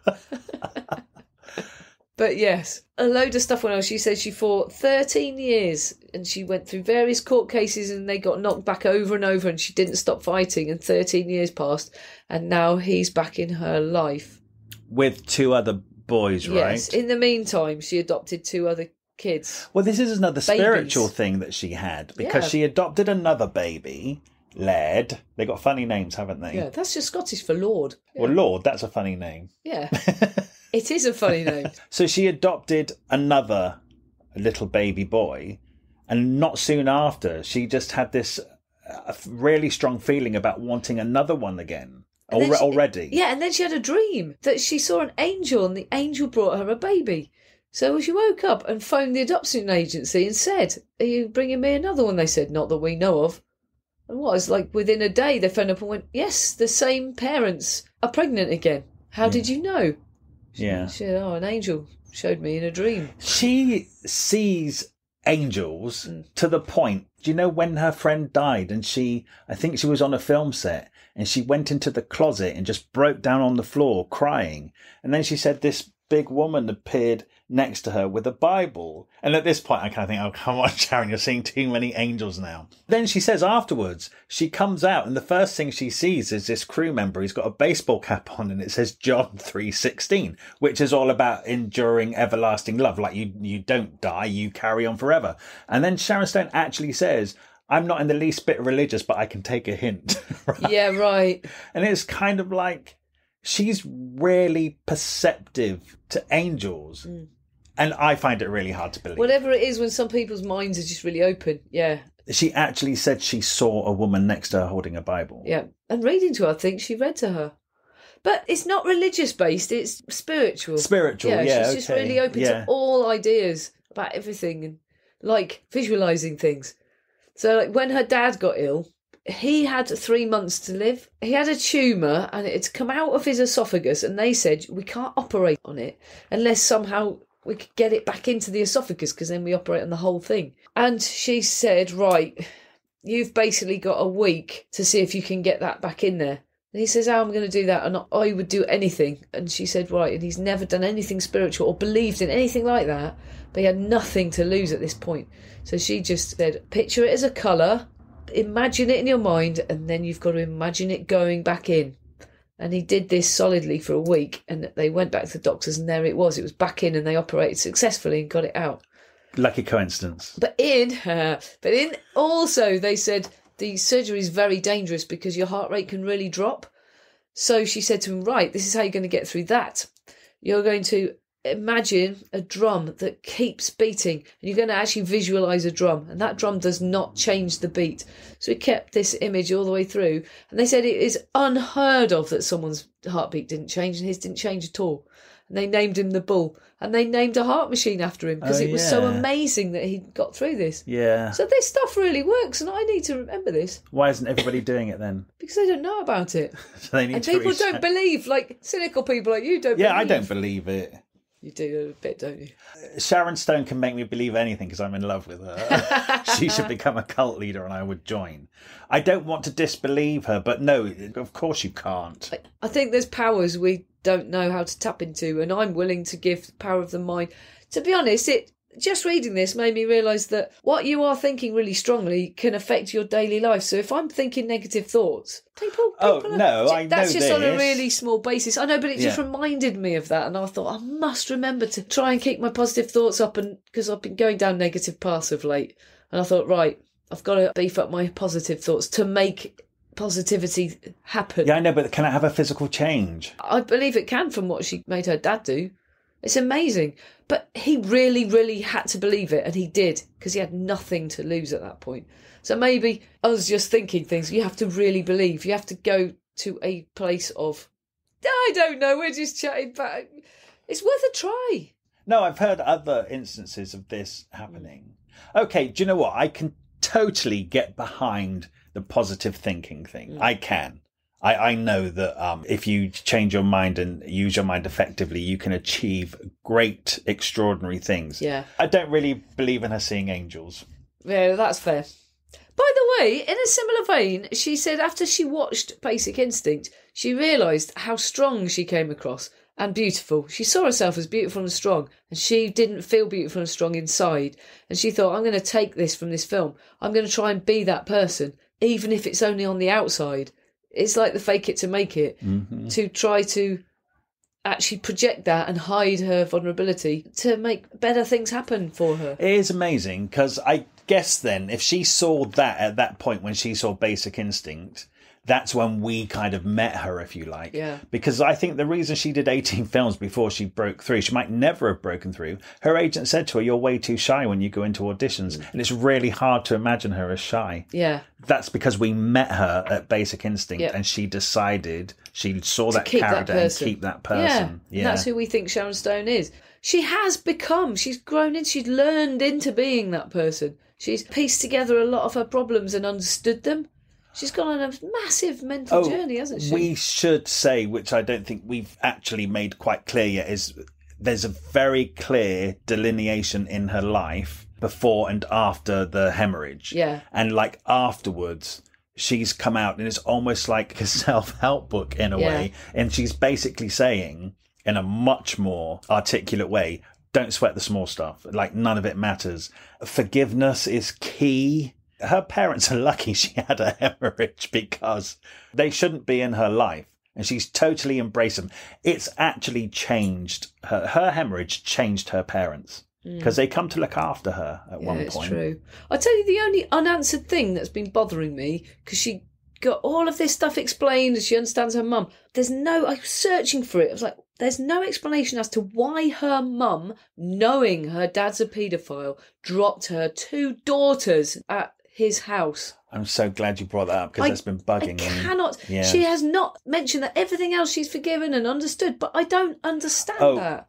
But yes, a load of stuff went on. She said she fought 13 years and she went through various court cases and they got knocked back over and over and she didn't stop fighting and 13 years passed and now he's back in her life. With 2 other boys, right? Yes. In the meantime, she adopted 2 other kids. Well, this is another spiritual thing that she had because she adopted another baby, Laird. They got funny names, haven't they? Yeah, that's just Scottish for Lord. Yeah. Well, Lord, that's a funny name. Yeah. It is a funny name. So she adopted another little baby boy, and not soon after, she just had this really strong feeling about wanting another one again already. Yeah, and then she had a dream that she saw an angel, and the angel brought her a baby. So she woke up and phoned the adoption agency and said, "Are you bringing me another one?" They said, "Not that we know of." And what, it's like within a day they phoned up and went, "Yes, the same parents are pregnant again. How did you know?" She said, "Oh, an angel showed me in a dream." She sees angels to the point, do you know when her friend died and I think she was on a film set and she went into the closet and just broke down on the floor crying. And then she said this big woman appeared next to her with a Bible. And at this point, I kind of think, oh, come on, Sharon, you're seeing too many angels now. Then she says afterwards, she comes out and the first thing she sees is this crew member. He's got a baseball cap on and it says John 3:16, which is all about enduring everlasting love. Like you don't die, you carry on forever. And then Sharon Stone actually says, "I'm not in the least bit religious, but I can take a hint." Right? Yeah, right. And it's kind of like, she's really perceptive to angels. And I find it really hard to believe. Whatever it is, when some people's minds are just really open. Yeah. She actually said she saw a woman next to her holding a Bible. Yeah. And reading to her, I think she read to her. But it's not religious based, it's spiritual. Spiritual, yeah. She's just really open to all ideas about everything and like visualising things. So like when her dad got ill, he had 3 months to live. He had a tumour and it had come out of his esophagus and they said, we can't operate on it unless somehow we could get it back into the esophagus because then we operate on the whole thing. And she said, right, you've basically got a week to see if you can get that back in there. And he says, how am I going to do that? And I would do anything. And she said, right, and he's never done anything spiritual or believed in anything like that, but he had nothing to lose at this point. So she just said, picture it as a colour, imagine it in your mind, and then you've got to imagine it going back in. And he did this solidly for a week, and they went back to the doctors, and there it was back in, and they operated successfully and got it out. Lucky coincidence. But also they said the surgery is very dangerous because your heart rate can really drop. So she said to him, right, this is how you're going to get through that. You're going to imagine a drum that keeps beating, and you're going to actually visualise a drum, and that drum does not change the beat. So he kept this image all the way through, and they said it is unheard of that someone's heartbeat didn't change, and his didn't change at all. And they named him the Bull, and they named a heart machine after him because it was so amazing that he got through this. Yeah. So this stuff really works, and I need to remember this. Why isn't everybody doing it then? Because they don't know about it. So they need and to people don't believe, like cynical people like you don't believe. Yeah, I don't believe it. You do a bit, don't you? Sharon Stone can make me believe anything because I'm in love with her. She should become a cult leader and I would join. I don't want to disbelieve her, but no, of course you can't. I think there's powers we don't know how to tap into, and I'm willing to give the power of the mind. To be honest, just reading this made me realise that what you are thinking really strongly can affect your daily life. So if I'm thinking negative thoughts, people I know that's just this. On a really small basis. I know, but it just reminded me of that, and I thought I must remember to try and keep my positive thoughts up, and because I've been going down negative paths of late, and I thought, right, I've got to beef up my positive thoughts to make positivity happen. Yeah, I know, but can I have a physical change? I believe it can, from what she made her dad do. It's amazing. But he really, really had to believe it, and he did, because he had nothing to lose at that point. So maybe I was just thinking things. You have to really believe. You have to go to a place of, I don't know, we're just chatting back. It's worth a try. No, I've heard other instances of this happening. Okay, do you know what? I can totally get behind the positive thinking thing. I can. I know that if you change your mind and use your mind effectively, you can achieve great, extraordinary things. Yeah. I don't really believe in her seeing angels. Yeah, that's fair. By the way, in a similar vein, she said after she watched Basic Instinct, she realised how strong she came across and beautiful. She saw herself as beautiful and strong, and she didn't feel beautiful and strong inside. And she thought, I'm going to take this from this film. I'm going to try and be that person, even if it's only on the outside. It's like the fake it to make it, to try to actually project that and hide her vulnerability to make better things happen for her. It is amazing, because I guess then, if she saw that at that point when she saw Basic Instinct, that's when we kind of met her, if you like. Yeah. Because I think the reason she did 18 films before she broke through, she might never have broken through. Her agent said to her, you're way too shy when you go into auditions. And it's really hard to imagine her as shy. Yeah. That's because we met her at Basic Instinct and she decided she saw that character and keep that person. Yeah. That's who we think Sharon Stone is. She has become, she's grown in, she's learned into being that person. She's pieced together a lot of her problems and understood them. She's gone on a massive mental journey, hasn't she? We should say, which I don't think we've actually made quite clear yet, is there's a very clear delineation in her life before and after the hemorrhage. Yeah. And like afterwards, she's come out and it's almost like a self-help book in a way. And she's basically saying, in a much more articulate way, don't sweat the small stuff. Like, none of it matters. Forgiveness is key. Her parents are lucky she had a hemorrhage, because they shouldn't be in her life. And she's totally embraced them. It's actually changed her. Her hemorrhage changed her parents, because they come to look after her at one point. It's true. I'll tell you the only unanswered thing that's been bothering me, because she got all of this stuff explained and she understands her mum. I was searching for it. I was like, there's no explanation as to why her mum, knowing her dad's a paedophile, dropped her 2 daughters at his house. I'm so glad you brought that up, because that's been bugging me. I cannot. Yeah. She has not mentioned that everything else she's forgiven and understood, but I don't understand that.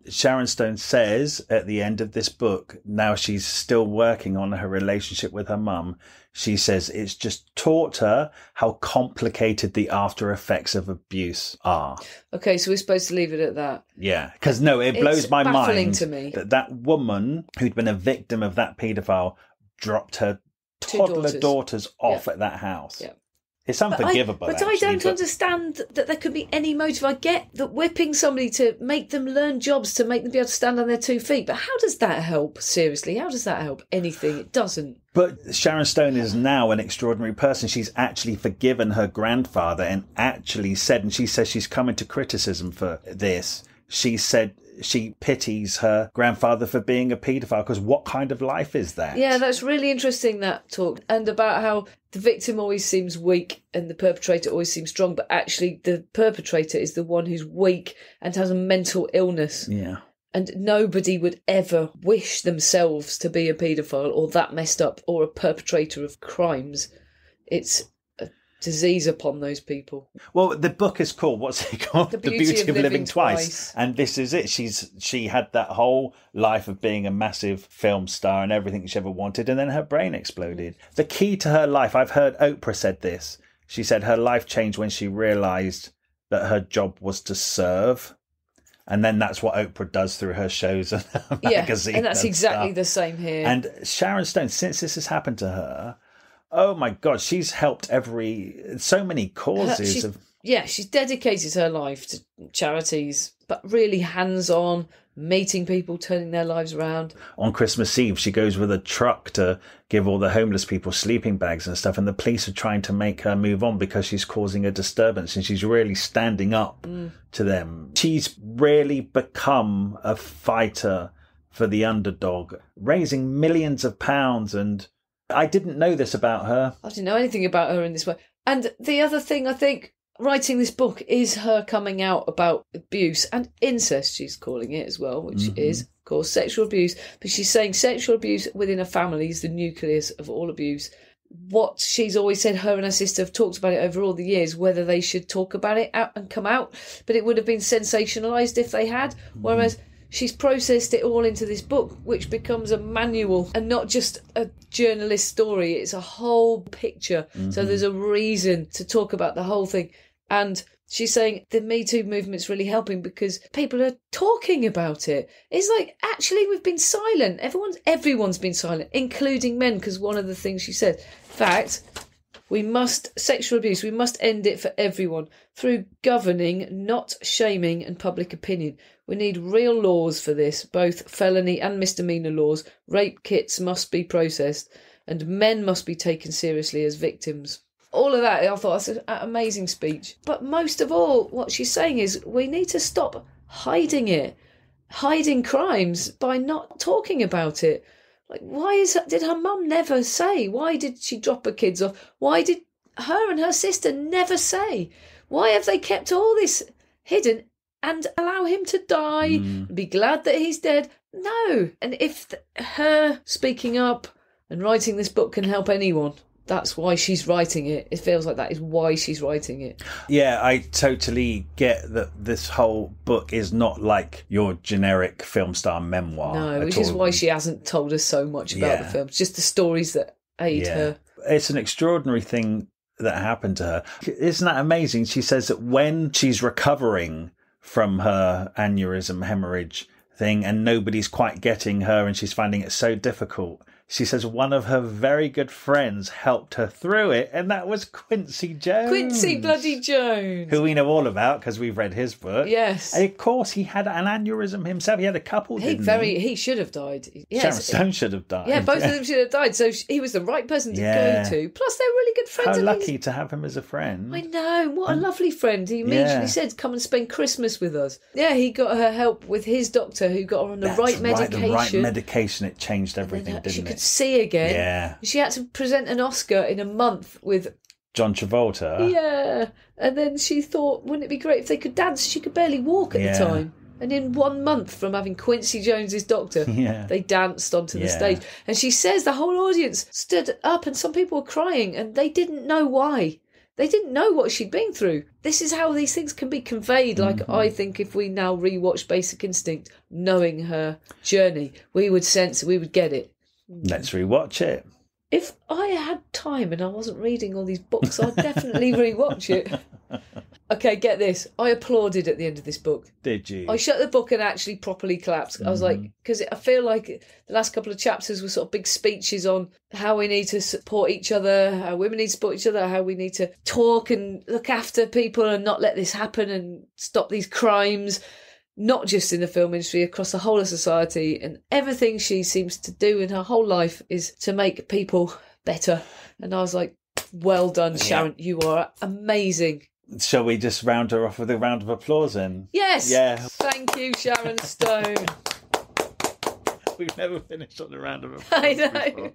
Sharon Stone says at the end of this book, now she's still working on her relationship with her mum. She says it's just taught her how complicated the after effects of abuse are. Okay, so we're supposed to leave it at that. Yeah, because it blows my mind to me that woman who'd been a victim of that paedophile dropped her toddler daughters off at that house. Yeah. It's unforgivable. But I don't understand that there could be any motive. I get that whipping somebody to make them learn jobs, to make them be able to stand on their 2 feet. But how does that help? Seriously, how does that help anything? It doesn't. But Sharon Stone is now an extraordinary person. She's actually forgiven her grandfather and actually said, and she says she's come into criticism for this. She said she pities her grandfather for being a paedophile, because what kind of life is that? Yeah, that's really interesting, that talk. And about how the victim always seems weak and the perpetrator always seems strong, but actually the perpetrator is the one who's weak and has a mental illness. Yeah. And nobody would ever wish themselves to be a paedophile or that messed up or a perpetrator of crimes. It's disease upon those people. Well, the book is called, what's it called? The Beauty of Living Twice. And this is it. She had that whole life of being a massive film star and everything she ever wanted, and then her brain exploded. The key to her life, I've heard Oprah said this. She said her life changed when she realised that her job was to serve. And then that's what Oprah does through her shows and her magazine. And that's exactly the same here. And Sharon Stone, since this has happened to her, oh my God, she's helped so many causes. She's dedicated her life to charities, but really hands-on, meeting people, turning their lives around. On Christmas Eve, she goes with a truck to give all the homeless people sleeping bags and stuff, and the police are trying to make her move on because she's causing a disturbance, and she's really standing up to them. She's really become a fighter for the underdog, raising millions of pounds, and I didn't know this about her. I didn't know anything about her in this way. And the other thing, I think, writing this book is her coming out about abuse and incest, she's calling it as well, which is, of course, sexual abuse. But she's saying sexual abuse within a family is the nucleus of all abuse. What she's always said, her and her sister have talked about it over all the years, whether they should talk about it out and come out. But it would have been sensationalised if they had. Whereas she's processed it all into this book, which becomes a manual and not just a journalist story. It's a whole picture. So there's a reason to talk about the whole thing. And she's saying the Me Too movement's really helping because people are talking about it. It's like, actually, we've been silent. Everyone's been silent, including men, because one of the things she said, in fact, sexual abuse, we must end it for everyone through governing, not shaming, and public opinion. We need real laws for this, both felony and misdemeanor laws. Rape kits must be processed and men must be taken seriously as victims. All of that, I thought, that's an amazing speech. But most of all, what she's saying is we need to stop hiding crimes by not talking about it. Like, did her mum never say? Why did she drop her kids off? Why did her and her sister never say? Why have they kept all this hidden and allow him to die and be glad that he's dead? No. And if her speaking up and writing this book can help anyone, that's why she's writing it. It feels like that is why she's writing it. Yeah, I totally get that this whole book is not like your generic film star memoir. No, which is why she hasn't told us so much about the film. It's just the stories that aid her. It's an extraordinary thing that happened to her. Isn't that amazing? She says that when she's recovering from her aneurysm hemorrhage thing and nobody's quite getting her and she's finding it so difficult, she says one of her very good friends helped her through it, and that was Quincy Jones. Quincy bloody Jones. Who we know all about because we've read his book. Yes. And of course, he had an aneurysm himself. He had a couple, He should have died. Yes. Sharon Stone should have died. Yeah, both of them should have died. So he was the right person to go to. Plus, they're really good friends. How lucky to have him as a friend. I know. What a lovely friend. He immediately said, come and spend Christmas with us. Yeah, he got her help with his doctor who got her on the right medication. The right medication. It changed everything, didn't it? She could see again. Yeah. She had to present an Oscar in a month with John Travolta. Yeah. And then she thought, wouldn't it be great if they could dance? She could barely walk at the time. And in 1 month from having Quincy Jones's doctor, they danced onto the stage. And she says the whole audience stood up and some people were crying and they didn't know why. They didn't know what she'd been through. This is how these things can be conveyed. Like, I think if we now rewatch Basic Instinct, knowing her journey, we would get it. Let's rewatch it. If I had time and I wasn't reading all these books, I'd definitely rewatch it. Okay, get this. I applauded at the end of this book. Did you? I shut the book and actually properly clapped. I was like, because I feel like the last couple of chapters were sort of big speeches on how we need to support each other, how women need to support each other, how we need to talk and look after people and not let this happen and stop these crimes. Not just in the film industry, across the whole of society. And everything she seems to do in her whole life is to make people better. And I was like, well done, Sharon. You are amazing. Shall we just round her off with a round of applause then? Yes. Yeah. Thank you, Sharon Stone. We've never finished on a round of applause. I know. Before.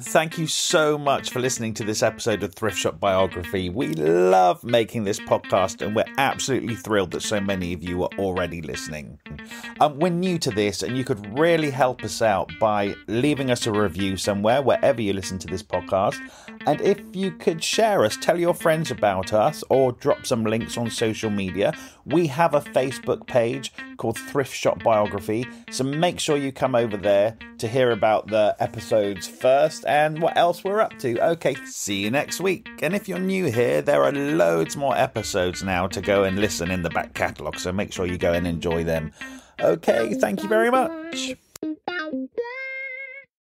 Thank you so much for listening to this episode of Thrift Shop Biography. We love making this podcast and we're absolutely thrilled that so many of you are already listening. We're new to this and you could really help us out by leaving us a review somewhere, wherever you listen to this podcast. And if you could share us, tell your friends about us or drop some links on social media. We have a Facebook page called Thrift Shop Biography. So make sure you come over there to hear about the episodes first and what else we're up to. Okay, see you next week. And if you're new here, there are loads more episodes now to go and listen in the back catalogue. So make sure you go and enjoy them. Okay, thank you very much.